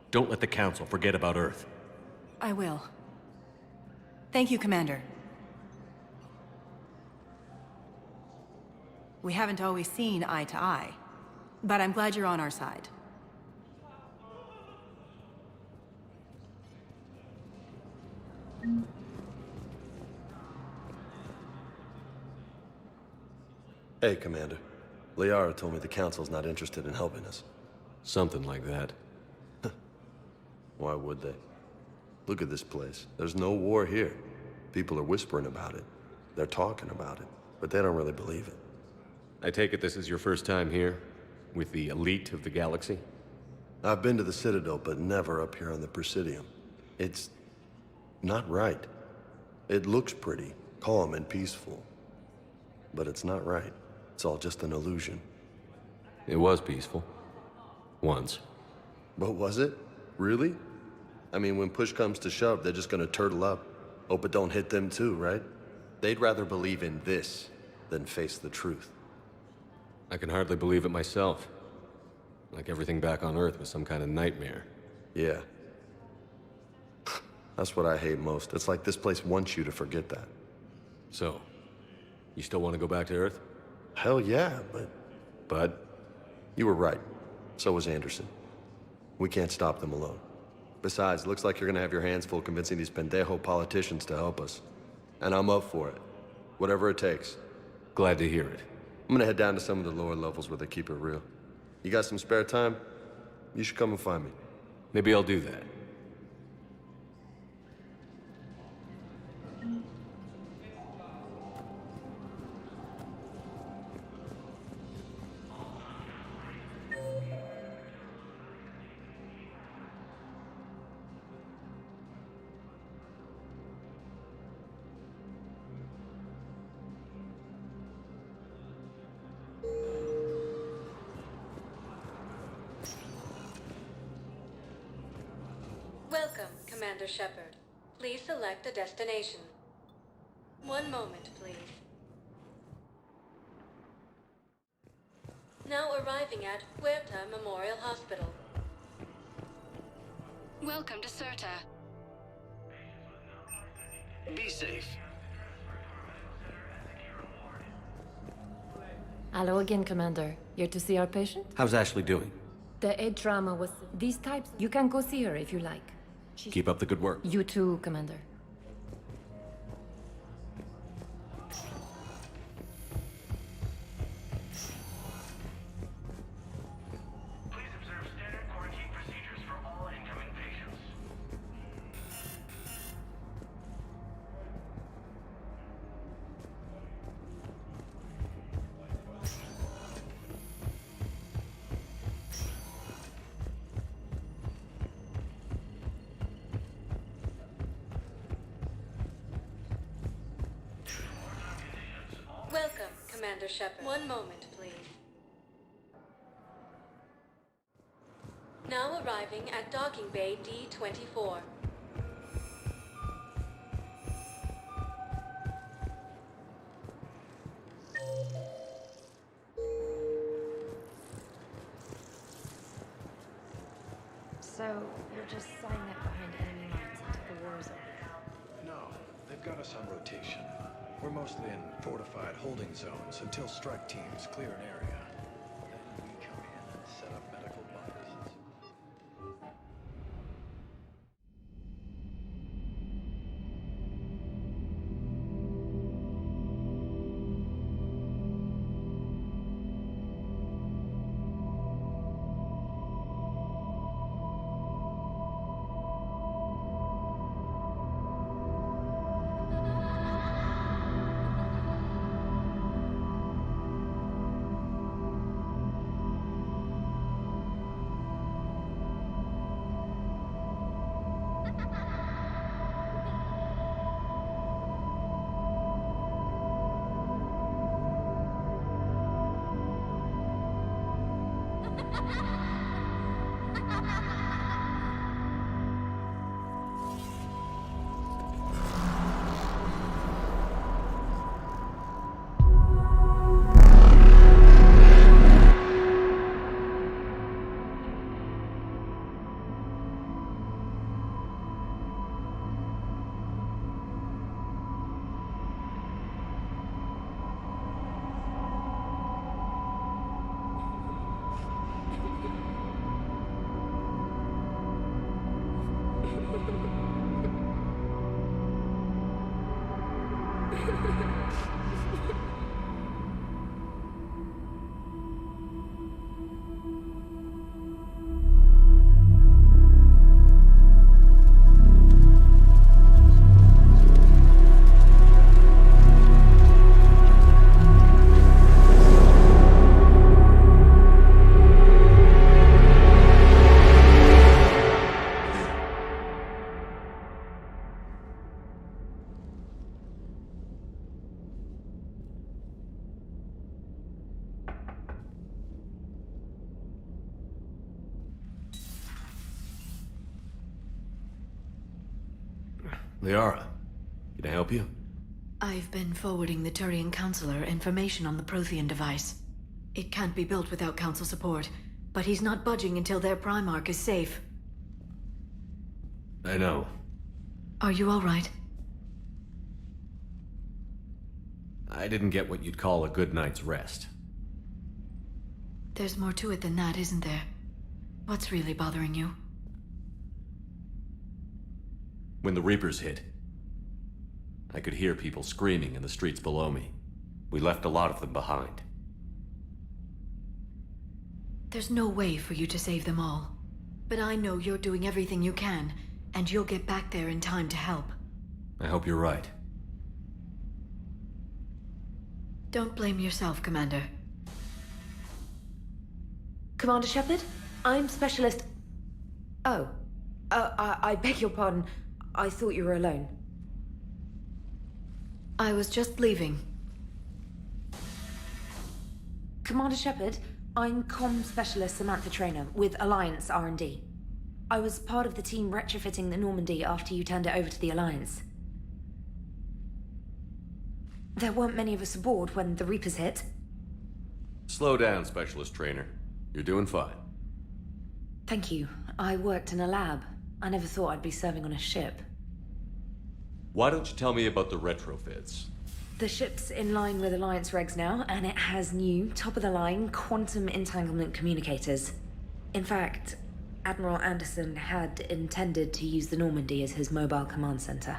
Don't let the Council forget about Earth. I will. Thank you, Commander. We haven't always seen eye to eye, but I'm glad you're on our side. Hey, Commander. Liara told me the Council's not interested in helping us. Something like that. Why would they? Look at this place. There's no war here. People are whispering about it. They're talking about it, but they don't really believe it. I take it this is your first time here? With the elite of the galaxy? I've been to the Citadel, but never up here on the Presidium. It's not right. It looks pretty, calm and peaceful. But it's not right. It's all just an illusion. It was peaceful. Once. But was it? Really? I mean, when push comes to shove, they're just gonna turtle up. Hope it don't hit them too, right? They'd rather believe in this than face the truth. I can hardly believe it myself. Like everything back on Earth was some kind of nightmare. Yeah. That's what I hate most. It's like this place wants you to forget that. So, you still want to go back to Earth? Hell yeah, but... But? You were right. So was Anderson. We can't stop them alone. Besides, looks like you're gonna have your hands full convincing these pendejo politicians to help us. And I'm up for it. Whatever it takes. Glad to hear it. I'm gonna head down to some of the lower levels where they keep it real. You got some spare time? You should come and find me. Maybe I'll do that. Welcome, Commander Shepard. Please select a destination. One moment, please. Now arriving at Huerta Memorial Hospital. Welcome to Serta. Be safe. Hello again, Commander. Here to see our patient? How's Ashley doing? The head trauma was... These types... You can go see her if you like. Keep up the good work. You too, Commander. Please observe standard quarantine procedures for all incoming patients. Welcome, Commander Shepard. One moment, please. Now arriving at Docking Bay D-24. So, you're just signing up behind enemy lines until the war is over? No, they've got us on rotation. We're mostly in fortified holding zones until strike teams clear an area. Then we come in and set up medical bunkers. Liara, can I help you? I've been forwarding the Turian Counselor information on the Prothean device. It can't be built without Council support, but he's not budging until their Primarch is safe. I know. Are you all right? I didn't get what you'd call a good night's rest. There's more to it than that, isn't there? What's really bothering you? When the Reapers hit, I could hear people screaming in the streets below me. We left a lot of them behind. There's no way for you to save them all. But I know you're doing everything you can, and you'll get back there in time to help. I hope you're right. Don't blame yourself, Commander. Commander Shepard, I'm Specialist... Oh. I beg your pardon. I thought you were alone. I was just leaving. Commander Shepard, I'm Comm Specialist Samantha Traynor with Alliance R&D. I was part of the team retrofitting the Normandy after you turned it over to the Alliance. There weren't many of us aboard when the Reapers hit. Slow down, Specialist Trainer. You're doing fine. Thank you. I worked in a lab. I never thought I'd be serving on a ship. Why don't you tell me about the retrofits? The ship's in line with Alliance regs now, and it has new, top-of-the-line, quantum entanglement communicators. In fact, Admiral Anderson had intended to use the Normandy as his mobile command center.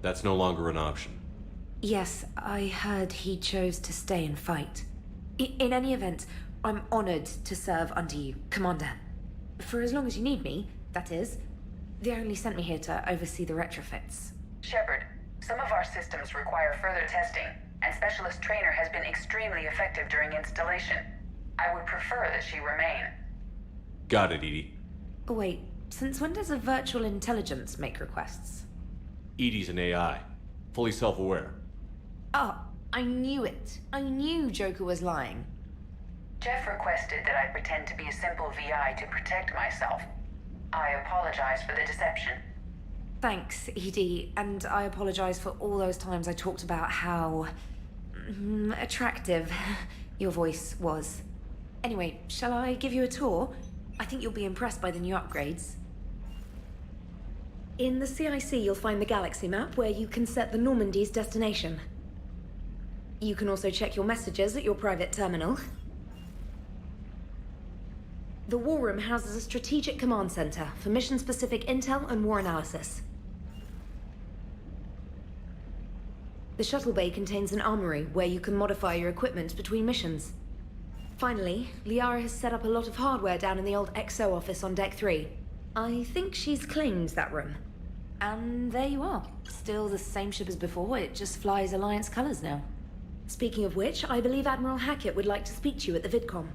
That's no longer an option. Yes, I heard he chose to stay and fight. In any event, I'm honored to serve under you, Commander. For as long as you need me, that is. They only sent me here to oversee the retrofits. Shepard, some of our systems require further testing, and Specialist Trainer has been extremely effective during installation. I would prefer that she remain. Got it, Edie. Oh, wait, since when does a virtual intelligence make requests? Edie's an AI. Fully self-aware. Oh, I knew it. I knew Joker was lying. Jeff requested that I pretend to be a simple VI to protect myself. I apologize for the deception. Thanks, Edie, and I apologize for all those times I talked about how... attractive your voice was. Anyway, shall I give you a tour? I think you'll be impressed by the new upgrades. In the CIC, you'll find the galaxy map where you can set the Normandy's destination. You can also check your messages at your private terminal. The War Room houses a strategic command center for mission-specific intel and war analysis. The shuttle bay contains an armory where you can modify your equipment between missions. Finally, Liara has set up a lot of hardware down in the old XO office on Deck 3. I think she's claimed that room. And there you are. Still the same ship as before, it just flies Alliance colors now. Speaking of which, I believe Admiral Hackett would like to speak to you at the VidCom.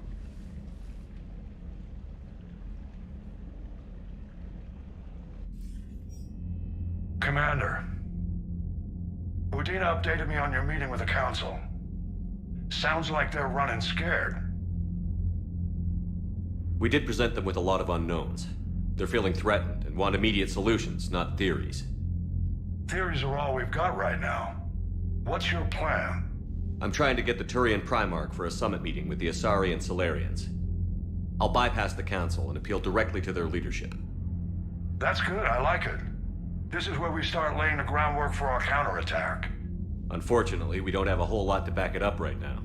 Commander, Udina updated me on your meeting with the Council. Sounds like they're running scared. We did present them with a lot of unknowns. They're feeling threatened and want immediate solutions, not theories. Theories are all we've got right now. What's your plan? I'm trying to get the Turian Primarch for a summit meeting with the Asari and Solarians. I'll bypass the Council and appeal directly to their leadership. That's good, I like it. This is where we start laying the groundwork for our counterattack. Unfortunately, we don't have a whole lot to back it up right now.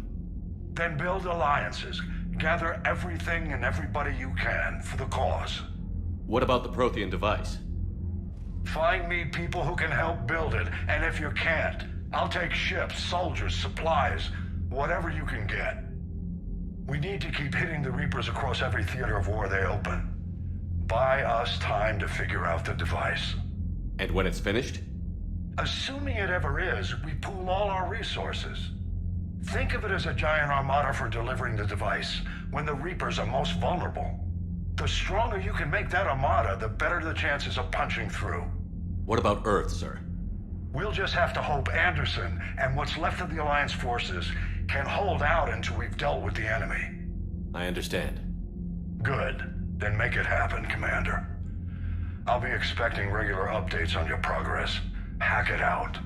Then build alliances. Gather everything and everybody you can for the cause. What about the Prothean device? Find me people who can help build it, and if you can't, I'll take ships, soldiers, supplies, whatever you can get. We need to keep hitting the Reapers across every theater of war they open. Buy us time to figure out the device. And when it's finished? Assuming it ever is, we pool all our resources. Think of it as a giant armada for delivering the device, when the Reapers are most vulnerable. The stronger you can make that armada, the better the chances of punching through. What about Earth, sir? We'll just have to hope Anderson, and what's left of the Alliance forces, can hold out until we've dealt with the enemy. I understand. Good. Then make it happen, Commander. I'll be expecting regular updates on your progress. Hack it out.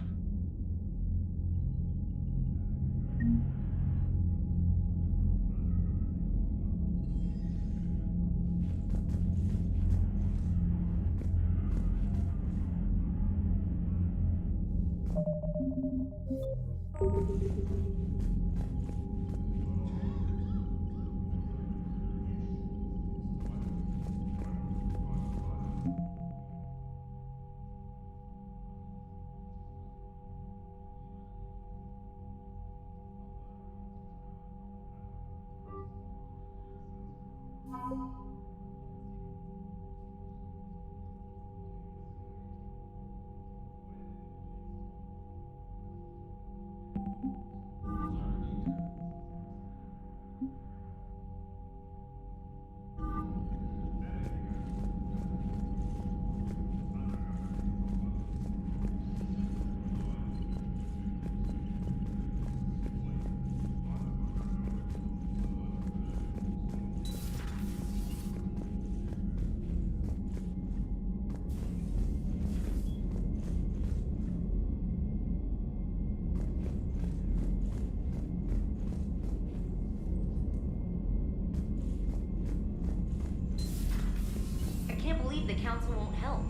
The Council won't help.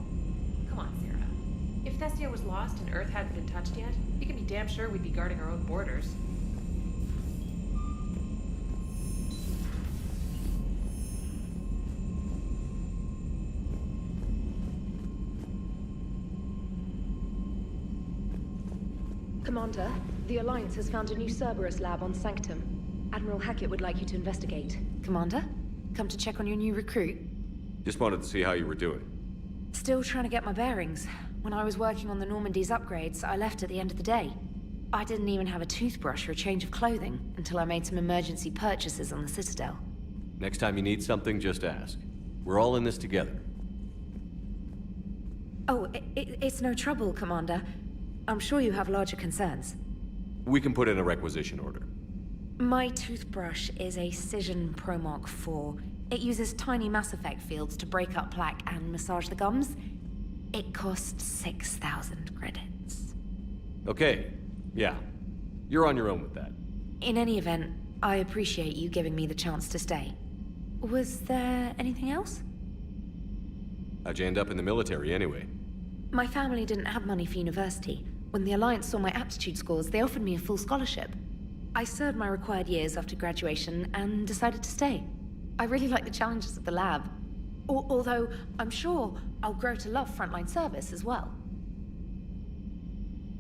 Come on, Sarah. If Thessia was lost and Earth hadn't been touched yet, you can be damn sure we'd be guarding our own borders. Commander, the Alliance has found a new Cerberus lab on Sanctum. Admiral Hackett would like you to investigate. Commander? Come to check on your new recruit? Just wanted to see how you were doing. Still trying to get my bearings. When I was working on the Normandy's upgrades, I left at the end of the day. I didn't even have a toothbrush or a change of clothing until I made some emergency purchases on the Citadel. Next time you need something, just ask. We're all in this together. Oh, it's no trouble, Commander. I'm sure you have larger concerns. We can put in a requisition order. My toothbrush is a Cision Pro Mark IV. It uses tiny Mass Effect fields to break up plaque and massage the gums. It costs 6,000 credits. Okay, yeah. You're on your own with that. In any event, I appreciate you giving me the chance to stay. Was there anything else? How'd you end up in the military anyway? My family didn't have money for university. When the Alliance saw my aptitude scores, they offered me a full scholarship. I served my required years after graduation and decided to stay. I really like the challenges of the lab. Although, I'm sure I'll grow to love frontline service as well.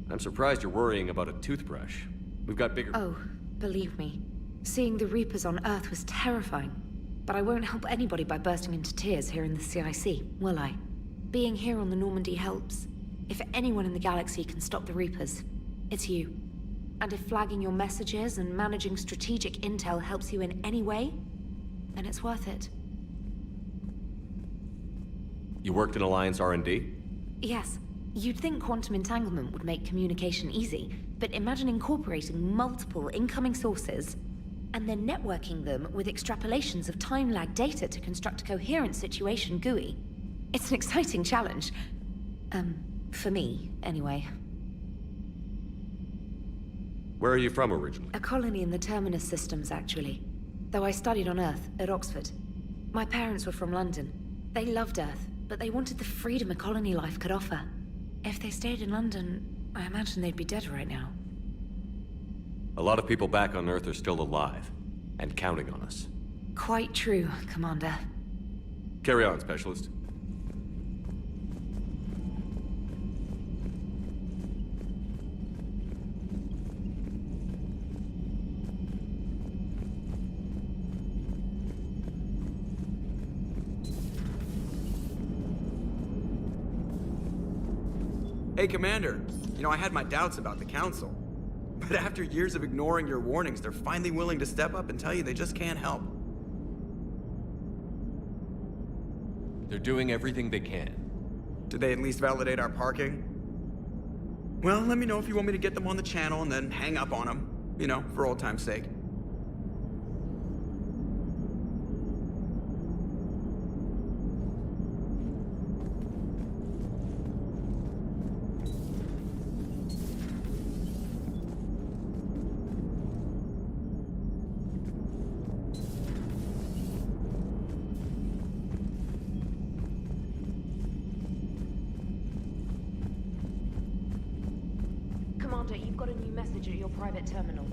I'm surprised you're worrying about a toothbrush. We've got bigger... Oh, believe me. Seeing the Reapers on Earth was terrifying. But I won't help anybody by bursting into tears here in the CIC, will I? Being here on the Normandy helps. If anyone in the galaxy can stop the Reapers, it's you. And if flagging your messages and managing strategic intel helps you in any way, then it's worth it. You worked in Alliance R&D? Yes. You'd think quantum entanglement would make communication easy, but imagine incorporating multiple incoming sources and then networking them with extrapolations of time-lag data to construct a coherent situation GUI. It's an exciting challenge. For me, anyway. Where are you from originally? A colony in the Terminus systems, actually. Though I studied on Earth, at Oxford. My parents were from London. They loved Earth, but they wanted the freedom a colony life could offer. If they stayed in London, I imagine they'd be dead right now. A lot of people back on Earth are still alive, and counting on us. Quite true, Commander. Carry on, Specialist. Hey, Commander. You know, I had my doubts about the Council. But after years of ignoring your warnings, they're finally willing to step up and tell you they just can't help. They're doing everything they can. Did they at least validate our parking? Well, let me know if you want me to get them on the channel and then hang up on them. You know, for old time's sake. Commander, you've got a new message at your private terminal.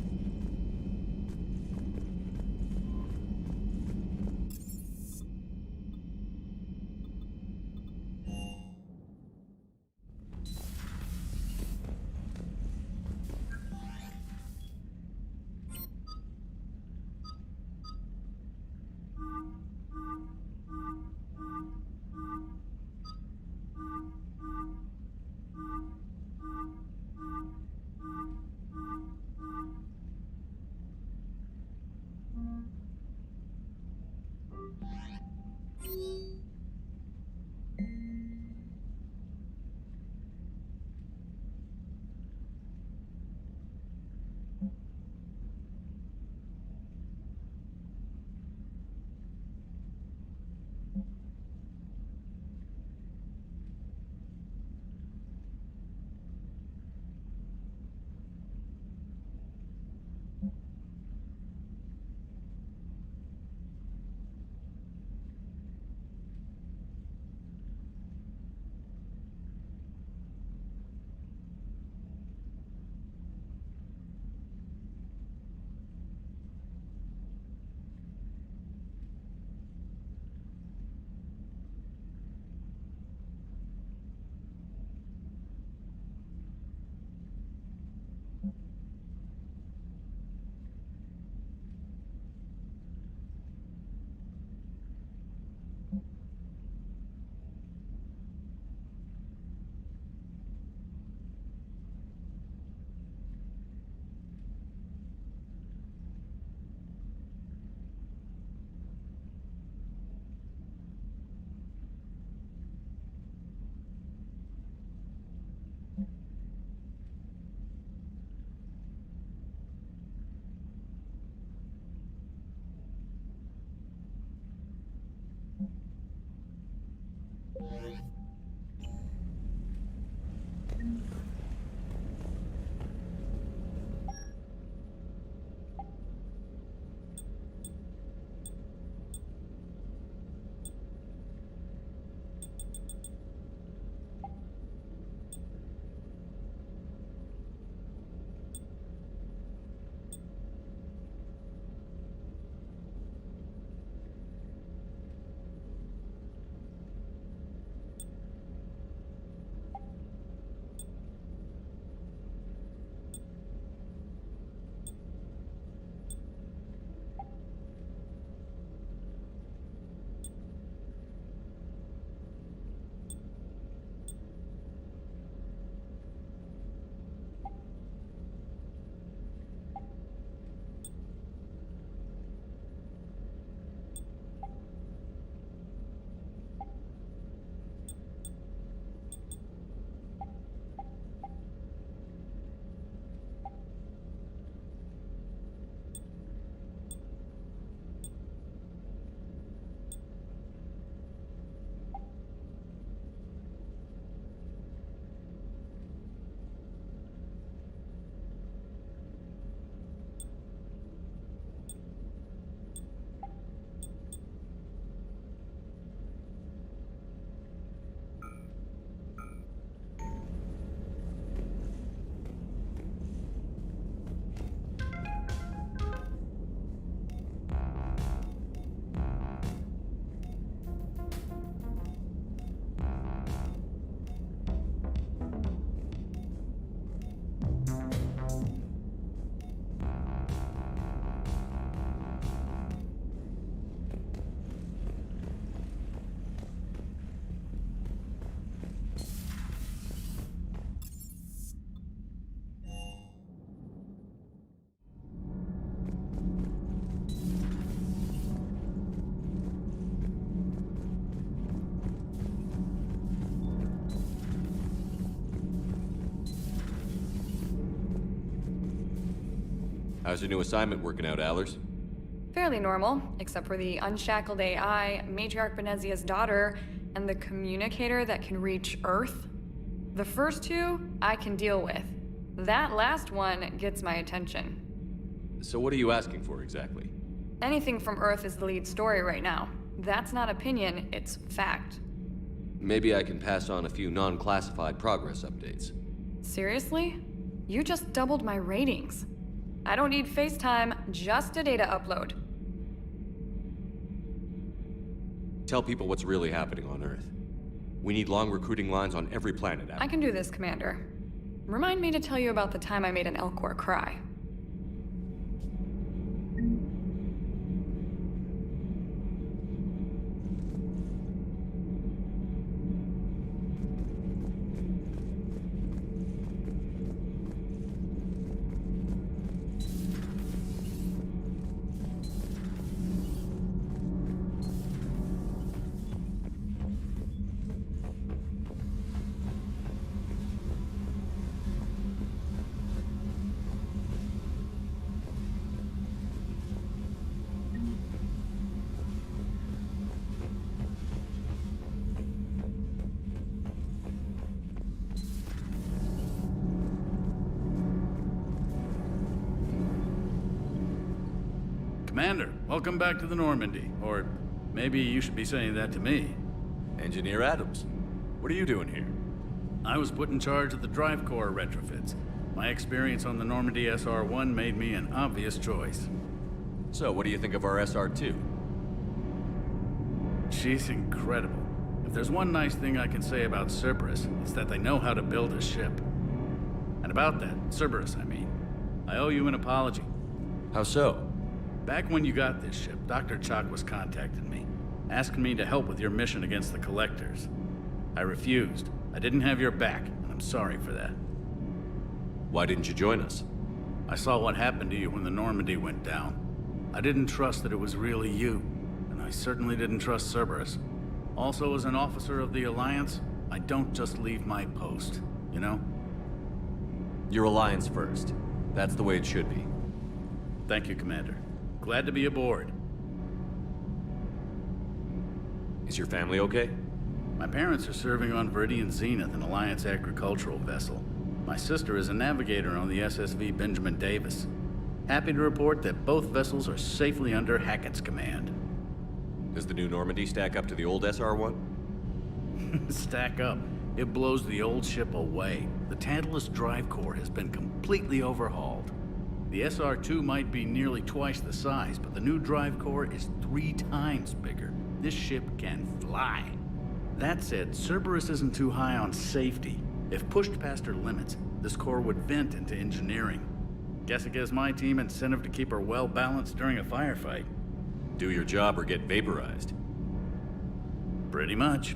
How's your new assignment working out, Allers? Fairly normal, except for the unshackled AI, Matriarch Benezia's daughter, and the communicator that can reach Earth. The first two, I can deal with. That last one gets my attention. So what are you asking for exactly? Anything from Earth is the lead story right now. That's not opinion, it's fact. Maybe I can pass on a few non-classified progress updates. Seriously? You just doubled my ratings. I don't need FaceTime, just a data upload. Tell people what's really happening on Earth. We need long recruiting lines on every planet. I can do this, Commander. Remind me to tell you about the time I made an Elcor cry. Commander, welcome back to the Normandy. Or maybe you should be saying that to me. Engineer Adams, what are you doing here? I was put in charge of the drive core retrofits. My experience on the Normandy SR-1 made me an obvious choice. So, what do you think of our SR-2? She's incredible. If there's one nice thing I can say about Cerberus, it's that they know how to build a ship. And about that, Cerberus, I mean, I owe you an apology. How so? Back when you got this ship, Dr. Chalk was contacting me, asking me to help with your mission against the Collectors. I refused. I didn't have your back, and I'm sorry for that. Why didn't you join us? I saw what happened to you when the Normandy went down. I didn't trust that it was really you, and I certainly didn't trust Cerberus. Also, as an officer of the Alliance, I don't just leave my post, you know? Your Alliance first. That's the way it should be. Thank you, Commander. Glad to be aboard. Is your family okay? My parents are serving on Viridian Zenith, an Alliance agricultural vessel. My sister is a navigator on the SSV Benjamin Davis. Happy to report that both vessels are safely under Hackett's command. Does the new Normandy stack up to the old SR-1? Stack up. It blows the old ship away. The Tantalus drive core has been completely overhauled. The SR-2 might be nearly twice the size, but the new drive core is 3 times bigger. This ship can fly. That said, Cerberus isn't too high on safety. If pushed past her limits, this core would vent into engineering. Guess it gives my team incentive to keep her well balanced during a firefight. Do your job or get vaporized. Pretty much.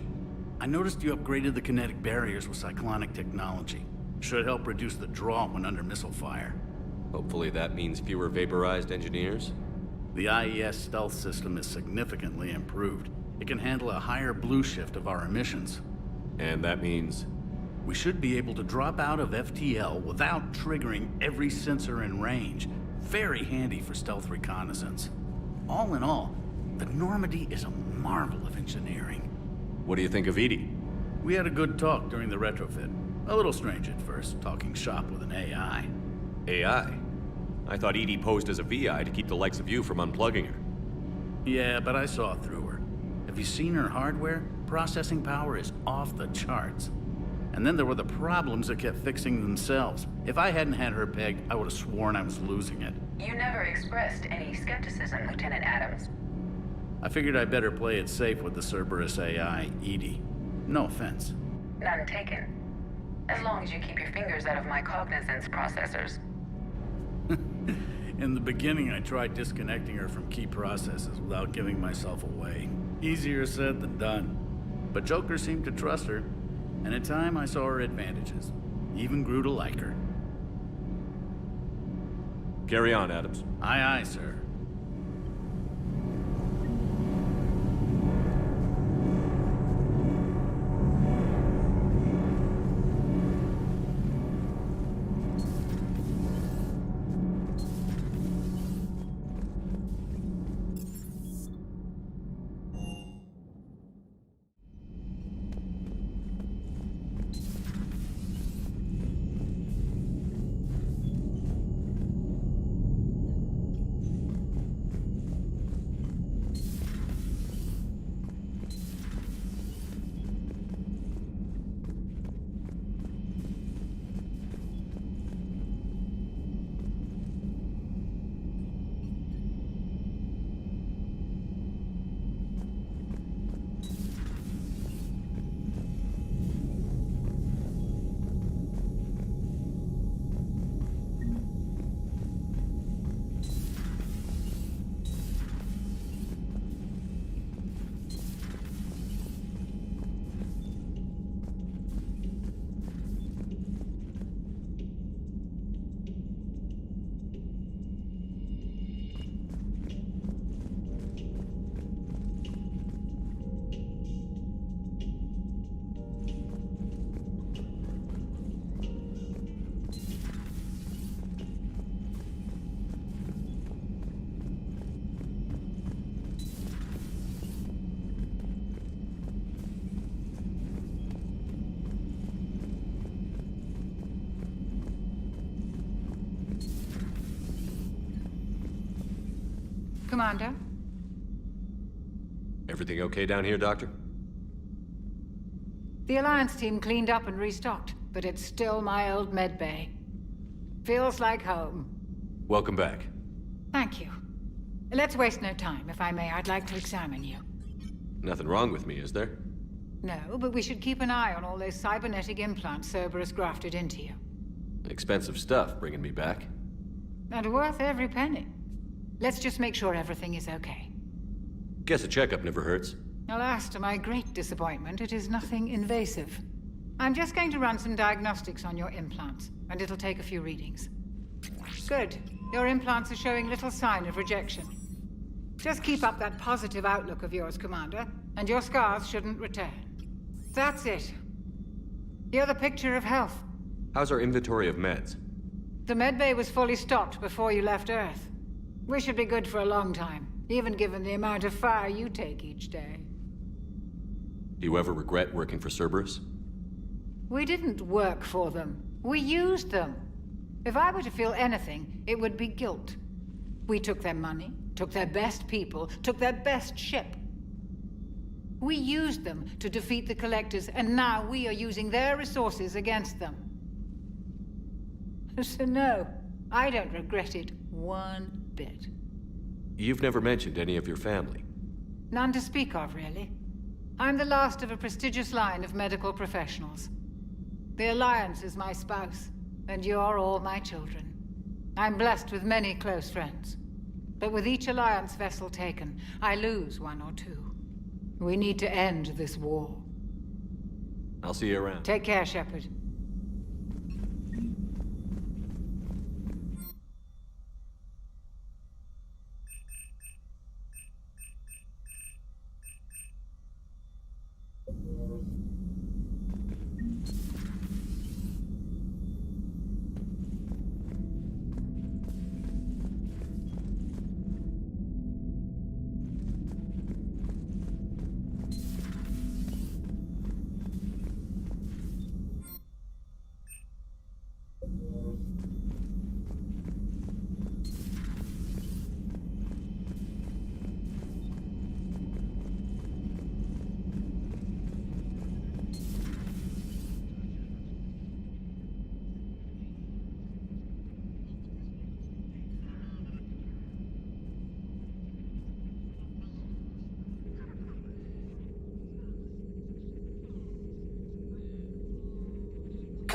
I noticed you upgraded the kinetic barriers with cyclonic technology. Should help reduce the draw when under missile fire. Hopefully that means fewer vaporized engineers? The IES stealth system is significantly improved. It can handle a higher blue shift of our emissions. And that means? We should be able to drop out of FTL without triggering every sensor in range. Very handy for stealth reconnaissance. All in all, the Normandy is a marvel of engineering. What do you think of Edie? We had a good talk during the retrofit. A little strange at first, talking shop with an AI. AI? I thought Edie posed as a VI to keep the likes of you from unplugging her. Yeah, but I saw through her. Have you seen her hardware? Processing power is off the charts. And then there were the problems that kept fixing themselves. If I hadn't had her pegged, I would have sworn I was losing it. You never expressed any skepticism, Lieutenant Adams. I figured I'd better play it safe with the Cerberus AI, Edie. No offense. None taken. As long as you keep your fingers out of my cognizance processors. In the beginning, I tried disconnecting her from key processes without giving myself away. Easier said than done. But Joker seemed to trust her, and in time I saw her advantages. Even grew to like her. Carry on, Adams. Aye, aye, sir. Commander? Everything okay down here, Doctor? The Alliance team cleaned up and restocked, but it's still my old med bay. Feels like home. Welcome back. Thank you. Let's waste no time. If I may, I'd like to examine you. Nothing wrong with me, is there? No, but we should keep an eye on all those cybernetic implants Cerberus grafted into you. Expensive stuff bringing me back. And worth every penny. Let's just make sure everything is okay. Guess a checkup never hurts. Alas, to my great disappointment, it is nothing invasive. I'm just going to run some diagnostics on your implants, and it'll take a few readings. Good. Your implants are showing little sign of rejection. Just keep up that positive outlook of yours, Commander, and your scars shouldn't return. That's it. You're the picture of health. How's our inventory of meds? The medbay was fully stocked before you left Earth. We should be good for a long time, even given the amount of fire you take each day. Do you ever regret working for Cerberus? We didn't work for them. We used them. If I were to feel anything, it would be guilt. We took their money, took their best people, took their best ship. We used them to defeat the Collectors, and now we are using their resources against them. So no, I don't regret it one bit. You've never mentioned any of your family. None to speak of, really. I'm the last of a prestigious line of medical professionals. The Alliance is my spouse, and you're all my children. I'm blessed with many close friends. But with each Alliance vessel taken, I lose one or two. We need to end this war. I'll see you around. Take care, Shepard.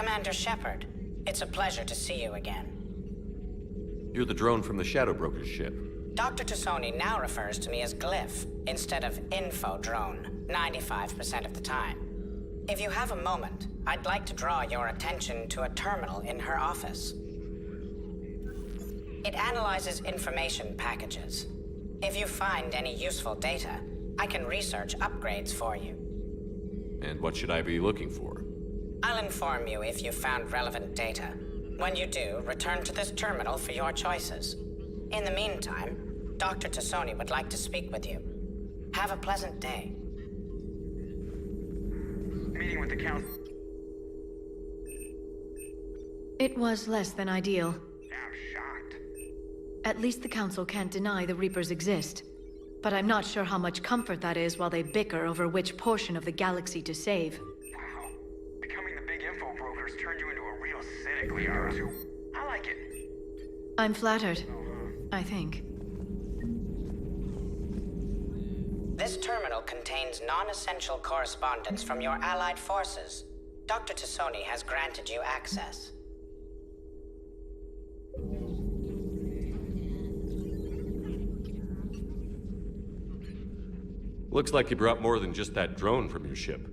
Commander Shepard, it's a pleasure to see you again. You're the drone from the Shadow Broker's ship. Dr. Tassoni now refers to me as Glyph instead of Info Drone, 95% of the time. If you have a moment, I'd like to draw your attention to a terminal in her office. It analyzes information packages. If you find any useful data, I can research upgrades for you. And what should I be looking for? I'll inform you if you've found relevant data. When you do, return to this terminal for your choices. In the meantime, Dr. Tassoni would like to speak with you. Have a pleasant day. Meeting with the council. It was less than ideal. I'm shocked. At least the Council can't deny the Reapers exist. But I'm not sure how much comfort that is while they bicker over which portion of the galaxy to save. I like it. I'm flattered. I think. This terminal contains non-essential correspondence from your allied forces. Dr. Tassoni has granted you access. Looks like you brought more than just that drone from your ship.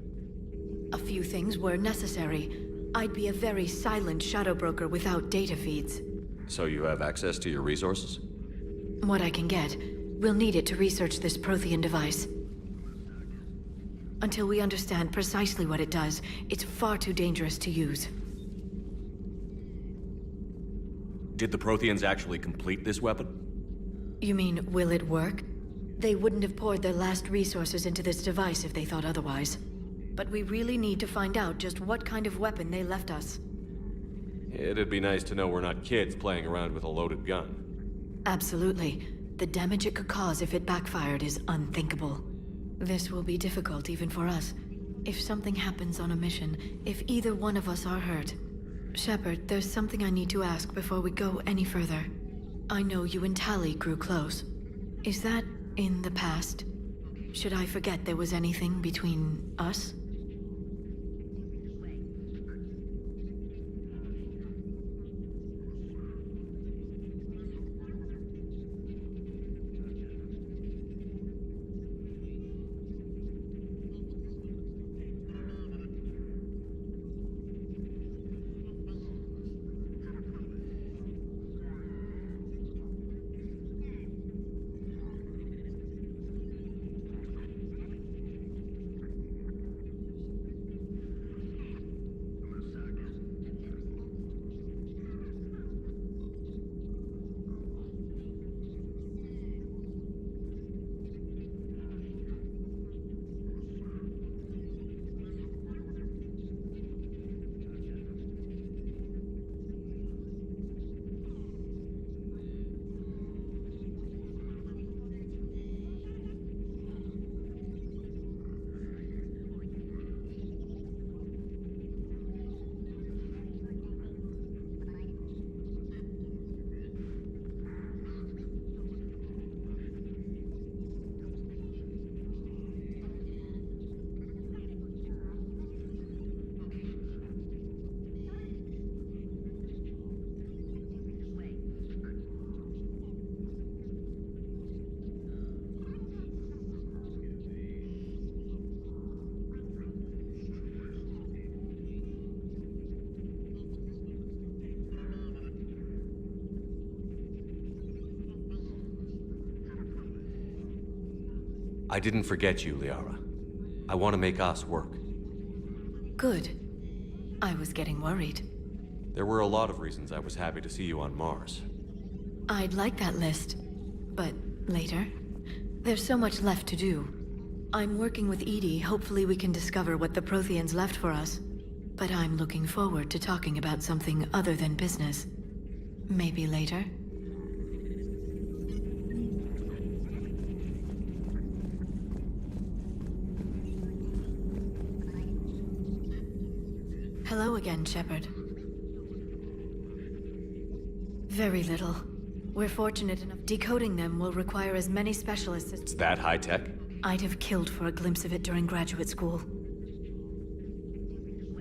A few things were necessary. I'd be a very silent shadow broker without data feeds. So you have access to your resources? What I can get. We'll need it to research this Prothean device. Until we understand precisely what it does, it's far too dangerous to use. Did the Protheans actually complete this weapon? You mean, will it work? They wouldn't have poured their last resources into this device if they thought otherwise. But we really need to find out just what kind of weapon they left us. It'd be nice to know we're not kids playing around with a loaded gun. Absolutely. The damage it could cause if it backfired is unthinkable. This will be difficult even for us. If something happens on a mission, if either one of us are hurt. Shepard, there's something I need to ask before we go any further. I know you and Tally grew close. Is that in the past? Should I forget there was anything between us? I didn't forget you, Liara. I want to make us work. Good. I was getting worried. There were a lot of reasons I was happy to see you on Mars. I'd like that list, but later. There's so much left to do. I'm working with Edie. Hopefully we can discover what the Protheans left for us. But I'm looking forward to talking about something other than business. Maybe later? Hello again, Shepard. Very little. We're fortunate enough. Decoding them will require as many specialists as... It's that high-tech? I'd have killed for a glimpse of it during graduate school.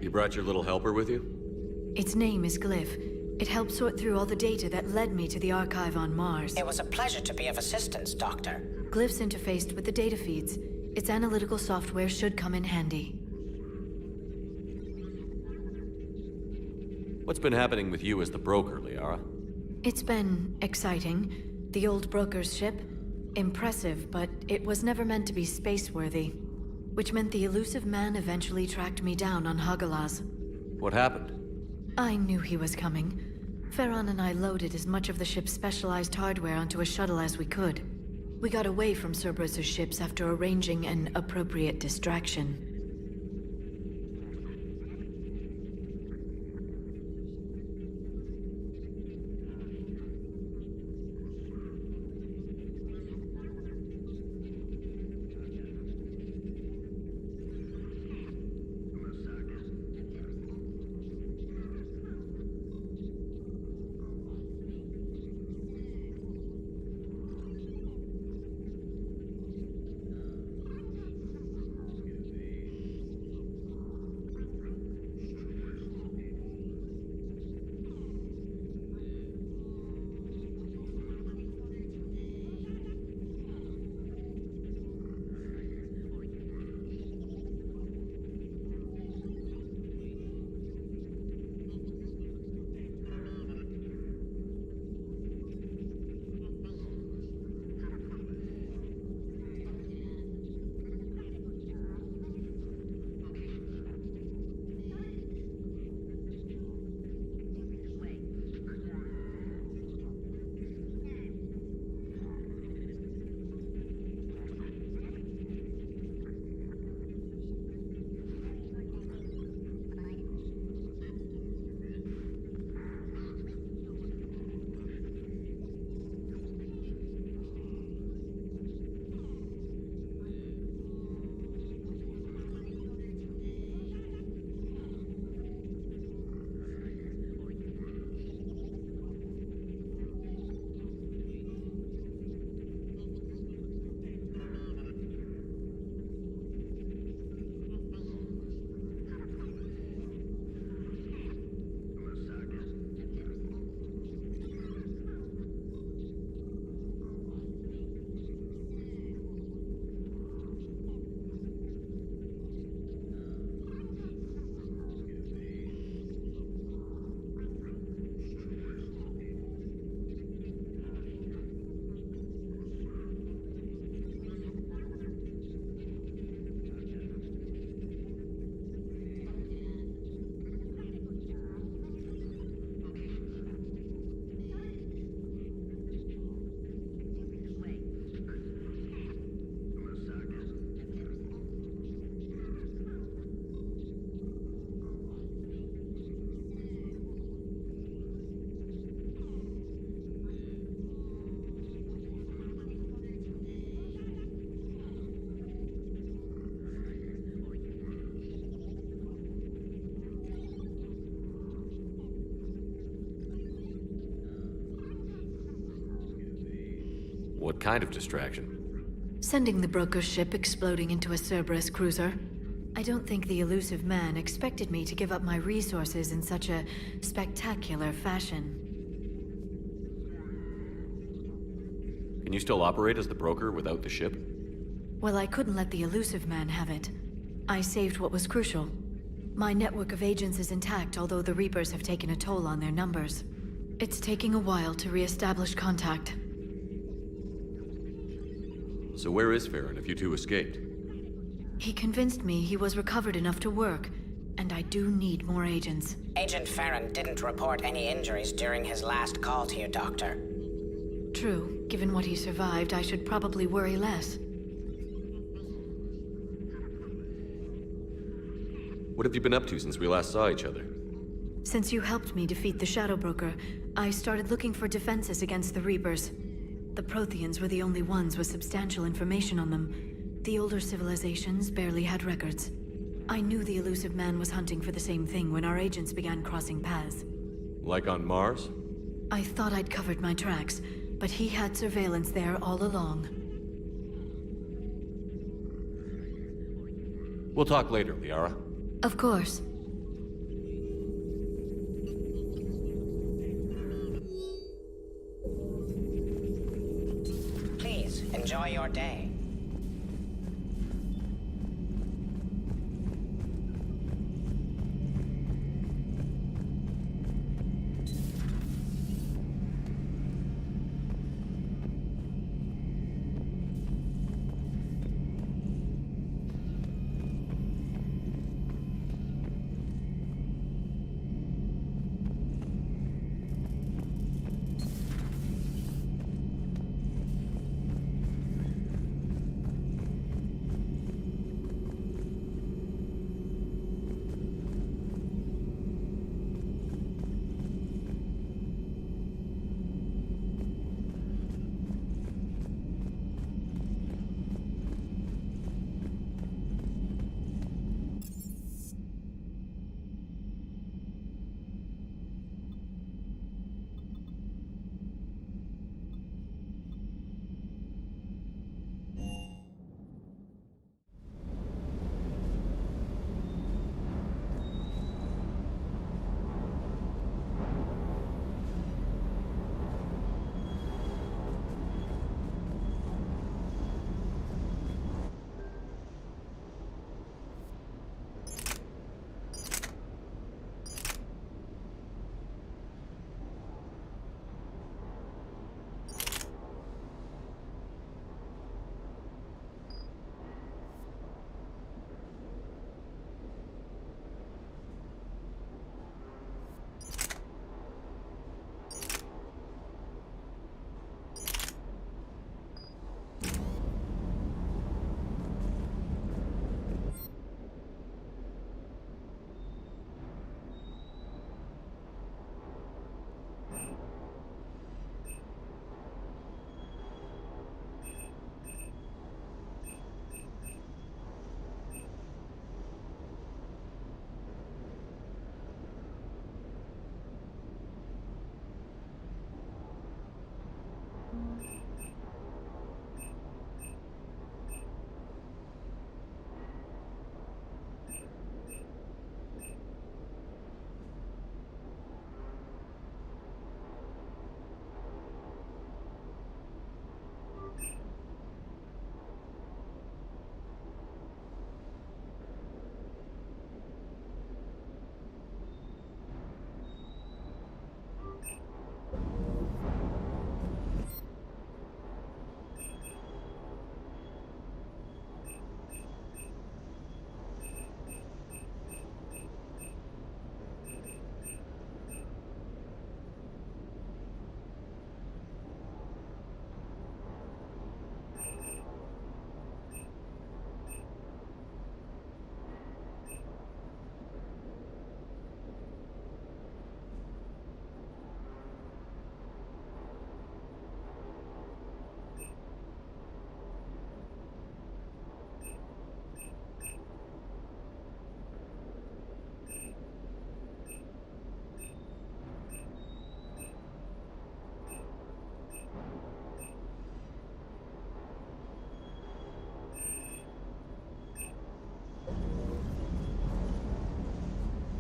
You brought your little helper with you? Its name is Glyph. It helped sort through all the data that led me to the archive on Mars. It was a pleasure to be of assistance, Doctor. Glyph's interfaced with the data feeds. Its analytical software should come in handy. What's been happening with you as the broker, Liara? It's been exciting. The old broker's ship? Impressive, but it was never meant to be space-worthy. Which meant the elusive man eventually tracked me down on Hagalaz. What happened? I knew he was coming. Farron and I loaded as much of the ship's specialized hardware onto a shuttle as we could. We got away from Cerberus's ships after arranging an appropriate distraction. What kind of distraction? Sending the broker's ship exploding into a Cerberus cruiser. I don't think the elusive man expected me to give up my resources in such a spectacular fashion. Can you still operate as the broker without the ship? Well, I couldn't let the elusive man have it. I saved what was crucial. My network of agents is intact, although the Reapers have taken a toll on their numbers. It's taking a while to re-establish contact. So where is Farron if you two escaped? He convinced me he was recovered enough to work, and I do need more agents. Agent Farron didn't report any injuries during his last call to you, Doctor. True. Given what he survived, I should probably worry less. What have you been up to since we last saw each other? Since you helped me defeat the Shadow Broker, I started looking for defenses against the Reapers. The Protheans were the only ones with substantial information on them. The older civilizations barely had records. I knew the elusive man was hunting for the same thing when our agents began crossing paths. Like on Mars? I thought I'd covered my tracks, but he had surveillance there all along. We'll talk later, Liara. Of course. Please, enjoy your day.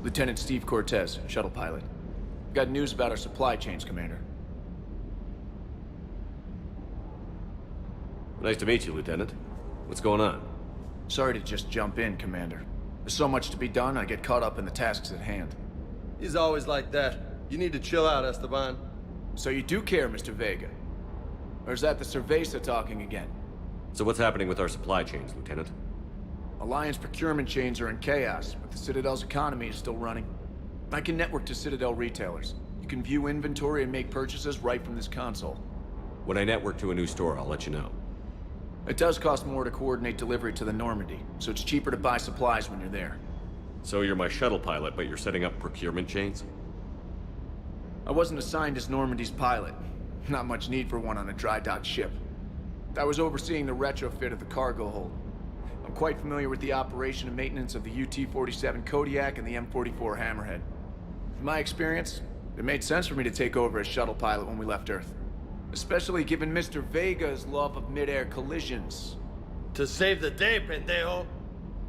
Lieutenant Steve Cortez, shuttle pilot. Got news about our supply chains, Commander. Nice to meet you, Lieutenant. What's going on? Sorry to just jump in, Commander. There's so much to be done, I get caught up in the tasks at hand. He's always like that. You need to chill out, Esteban. So you do care, Mr. Vega? Or is that the Cerveza talking again? So what's happening with our supply chains, Lieutenant? Alliance procurement chains are in chaos, but the Citadel's economy is still running. I can network to Citadel retailers. You can view inventory and make purchases right from this console. When I network to a new store, I'll let you know. It does cost more to coordinate delivery to the Normandy, so it's cheaper to buy supplies when you're there. So you're my shuttle pilot, but you're setting up procurement chains? I wasn't assigned as Normandy's pilot. Not much need for one on a dry dock ship. I was overseeing the retrofit of the cargo hold. I'm quite familiar with the operation and maintenance of the UT-47 Kodiak and the M44 Hammerhead. In my experience, it made sense for me to take over as shuttle pilot when we left Earth. Especially given Mr. Vega's love of mid-air collisions. To save the day, pendejo!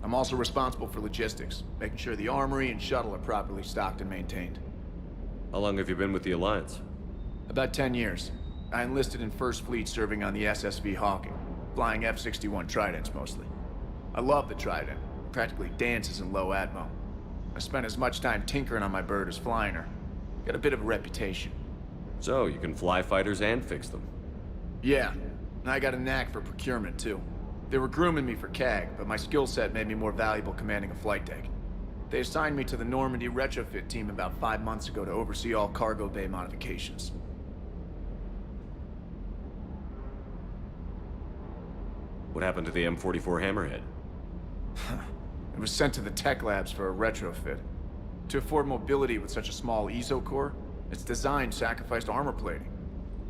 I'm also responsible for logistics, making sure the armory and shuttle are properly stocked and maintained. How long have you been with the Alliance? About 10 years. I enlisted in First Fleet serving on the SSV Hawking, flying F-61 Tridents mostly. I love the Trident, practically dances in low atmo. I spent as much time tinkering on my bird as flying her. Got a bit of a reputation. So, you can fly fighters and fix them? Yeah, and I got a knack for procurement too. They were grooming me for CAG, but my skill set made me more valuable commanding a flight deck. They assigned me to the Normandy retrofit team about 5 months ago to oversee all cargo bay modifications. What happened to the M44 Hammerhead? It was sent to the tech labs for a retrofit. To afford mobility with such a small ESO core, its design sacrificed armor plating.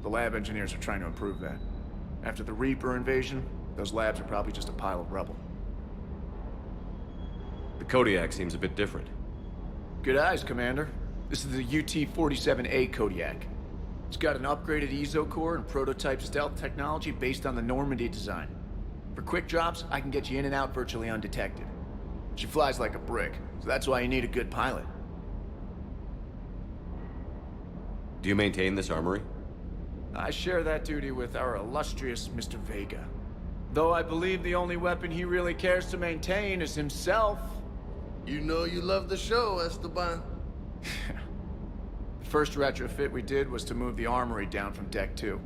The lab engineers are trying to improve that. After the Reaper invasion, those labs are probably just a pile of rubble. The Kodiak seems a bit different. Good eyes, Commander. This is the UT-47A Kodiak. It's got an upgraded ESO core and prototype stealth technology based on the Normandy design. For quick drops, I can get you in and out virtually undetected. She flies like a brick, so that's why you need a good pilot. Do you maintain this armory? I share that duty with our illustrious Mr. Vega. Though I believe the only weapon he really cares to maintain is himself. You know you love the show, Esteban. The first retrofit we did was to move the armory down from Deck 2.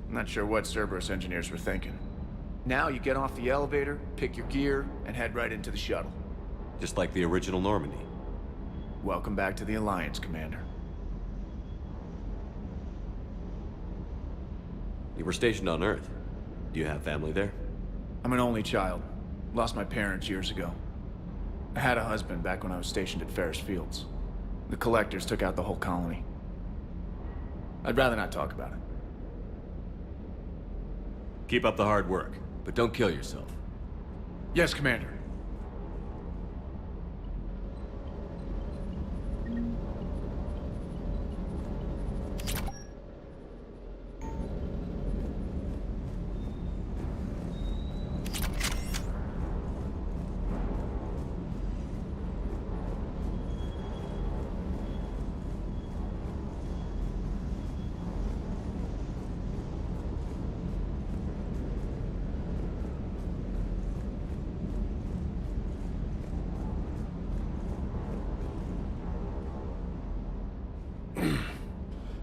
I'm not sure what Cerberus engineers were thinking. Now you get off the elevator, pick your gear, and head right into the shuttle. Just like the original Normandy. Welcome back to the Alliance, Commander. You were stationed on Earth. Do you have family there? I'm an only child. Lost my parents years ago. I had a husband back when I was stationed at Ferris Fields. The Collectors took out the whole colony. I'd rather not talk about it. Keep up the hard work, but don't kill yourself. Yes, Commander.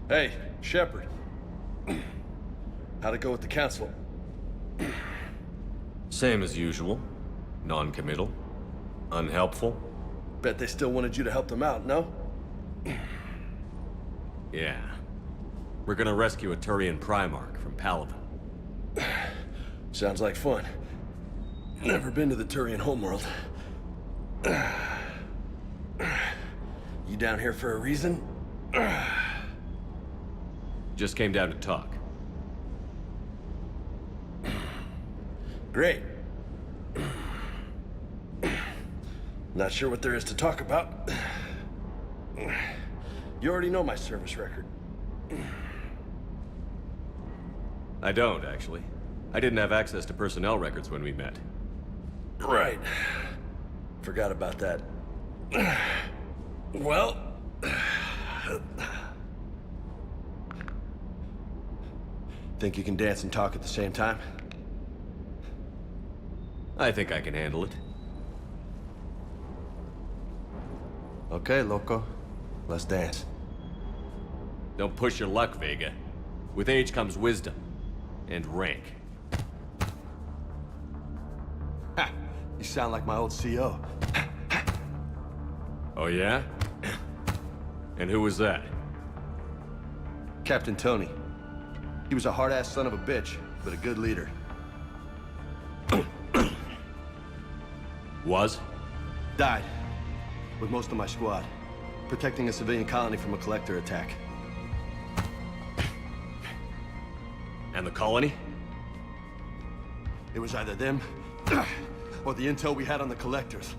Hey, Shepard. How'd it go with the council? Same as usual. Non-committal. Unhelpful. Bet they still wanted you to help them out, no? Yeah. We're gonna rescue a Turian Primarch from Palaven. Sounds like fun. Never been to the Turian homeworld. You down here for a reason? Just came down to talk. Great. Not sure what there is to talk about. You already know my service record. I don't, actually. I didn't have access to personnel records when we met. Right. Forgot about that. Well... Think you can dance and talk at the same time? I think I can handle it. Okay, loco. Let's dance. Don't push your luck, Vega. With age comes wisdom. And rank. Ha! You sound like my old CO. Oh yeah? And who was that? Captain Tony. He was a hard-ass son of a bitch, but a good leader. Was? Died. With most of my squad. Protecting a civilian colony from a collector attack. And the colony? It was either them, or the intel we had on the collectors.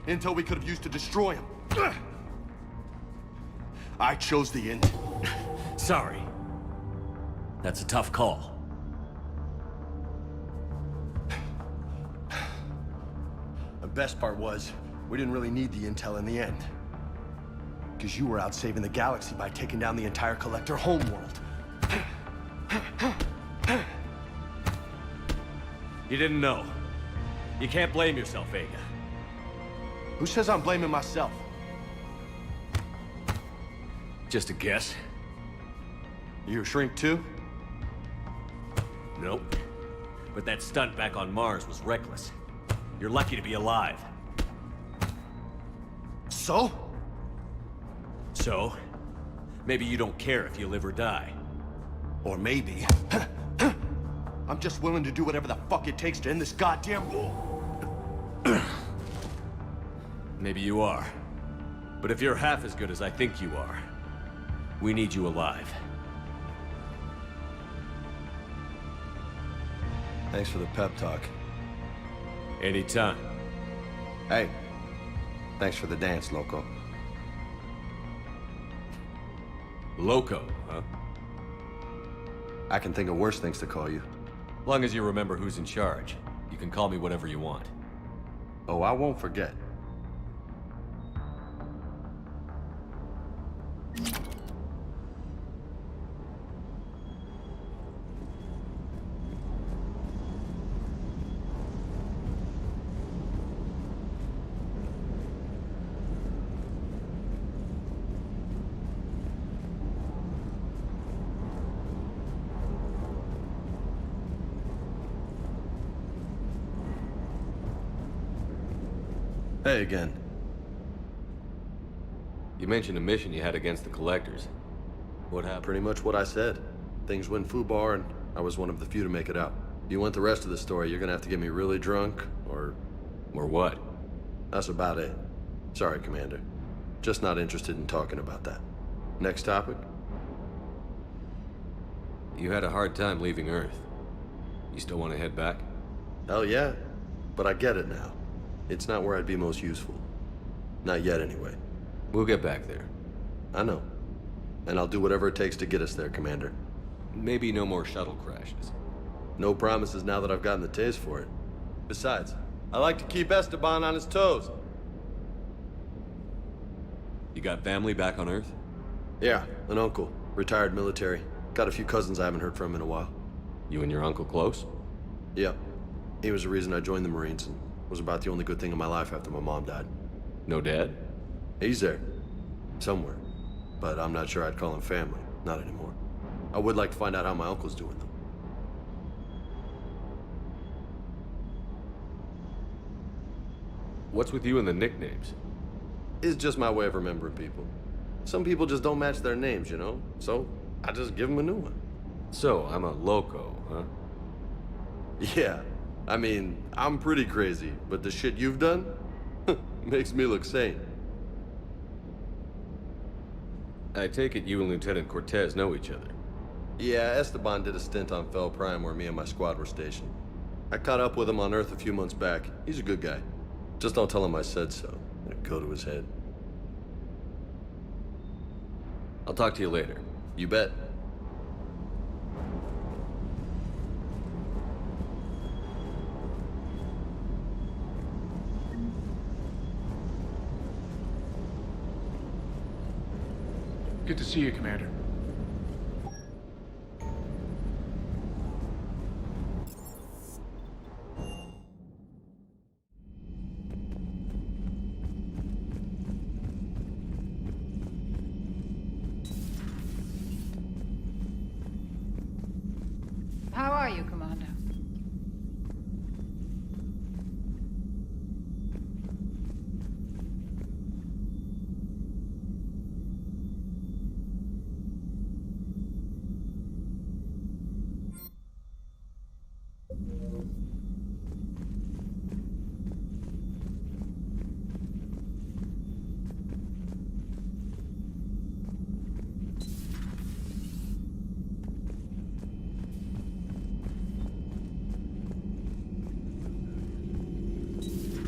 Intel we could have used to destroy them. I chose the intel. Sorry. That's a tough call. The best part was, we didn't really need the intel in the end. Because you were out saving the galaxy by taking down the entire collector homeworld. You didn't know. You can't blame yourself, Vega. Who says I'm blaming myself? Just a guess. You a shrink too? Nope. But that stunt back on Mars was reckless. You're lucky to be alive. So? So? Maybe you don't care if you live or die. Or maybe... I'm just willing to do whatever the fuck it takes to end this goddamn war. Maybe you are. But if you're half as good as I think you are, we need you alive. Thanks for the pep talk. Anytime. Hey, thanks for the dance, loco. Loco, huh? I can think of worse things to call you. Long as you remember who's in charge, you can call me whatever you want. Oh, I won't forget. Hey again. You mentioned a mission you had against the Collectors. What happened? Pretty much what I said. Things went foobar, and I was one of the few to make it out. If you want the rest of the story, you're gonna have to get me really drunk, or... Or what? That's about it. Sorry, Commander. Just not interested in talking about that. Next topic? You had a hard time leaving Earth. You still want to head back? Hell yeah. But I get it now. It's not where I'd be most useful. Not yet, anyway. We'll get back there. I know. And I'll do whatever it takes to get us there, Commander. Maybe no more shuttle crashes. No promises now that I've gotten the taste for it. Besides, I like to keep Esteban on his toes. You got family back on Earth? Yeah, an uncle. Retired military. Got a few cousins I haven't heard from in a while. You and your uncle close? Yep. He was the reason I joined the Marines and was about the only good thing in my life after my mom died. No dad? He's there. Somewhere. But I'm not sure I'd call him family. Not anymore. I would like to find out how my uncle's doing, though. What's with you and the nicknames? It's just my way of remembering people. Some people just don't match their names, you know? So, I just give them a new one. So, I'm a loco, huh? Yeah. I mean, I'm pretty crazy, but the shit you've done makes me look sane. I take it you and Lieutenant Cortez know each other. Yeah, Esteban did a stint on Fel Prime where me and my squad were stationed. I caught up with him on Earth a few months back. He's a good guy. Just don't tell him I said so. It'll go to his head. I'll talk to you later. You bet. Good to see you, Commander. How are you, Commander?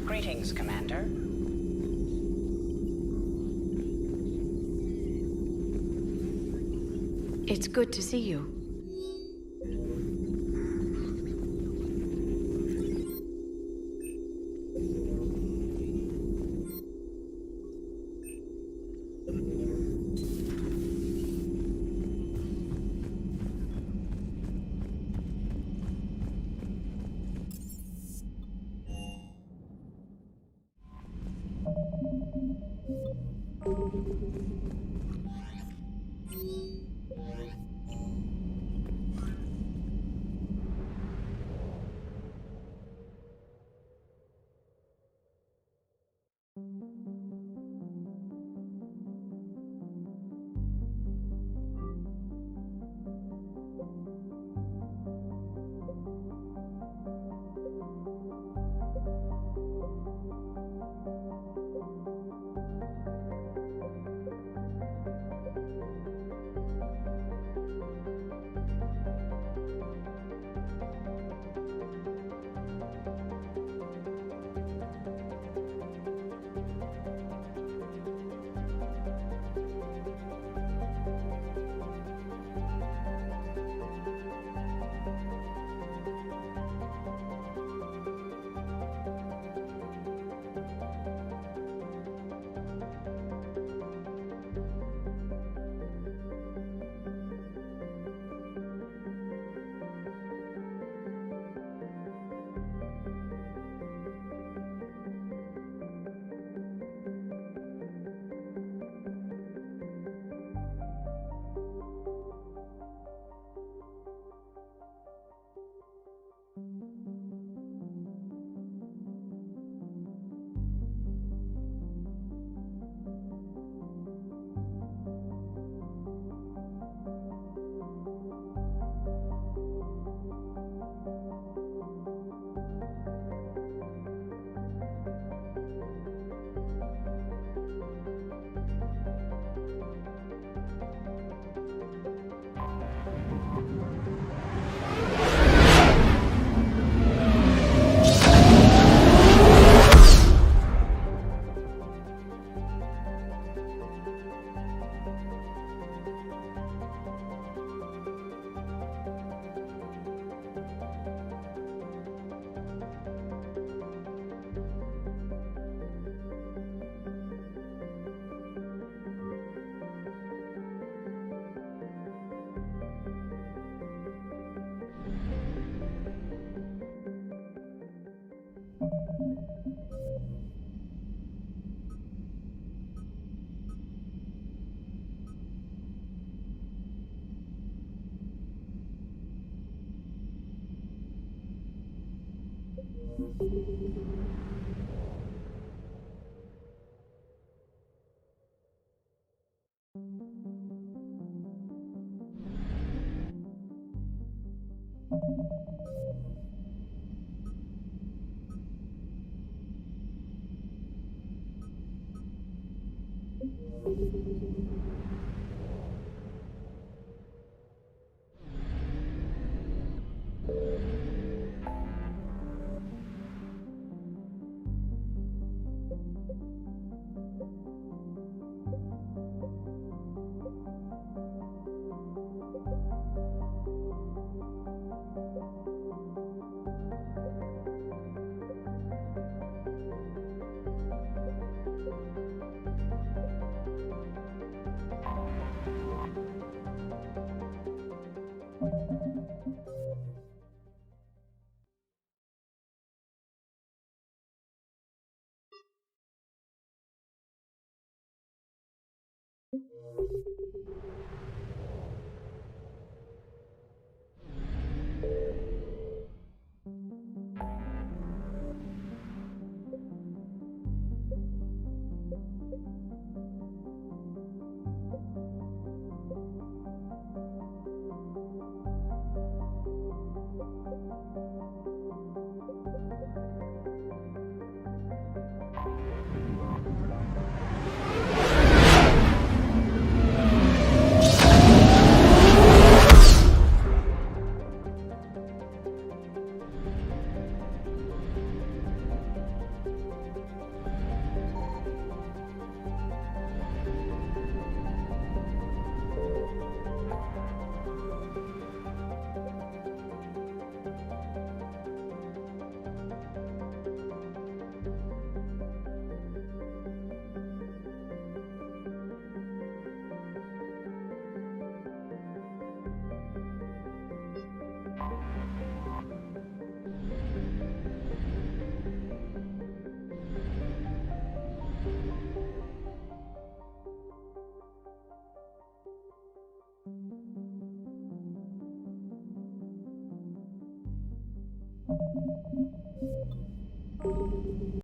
Greetings, Commander. It's good to see you.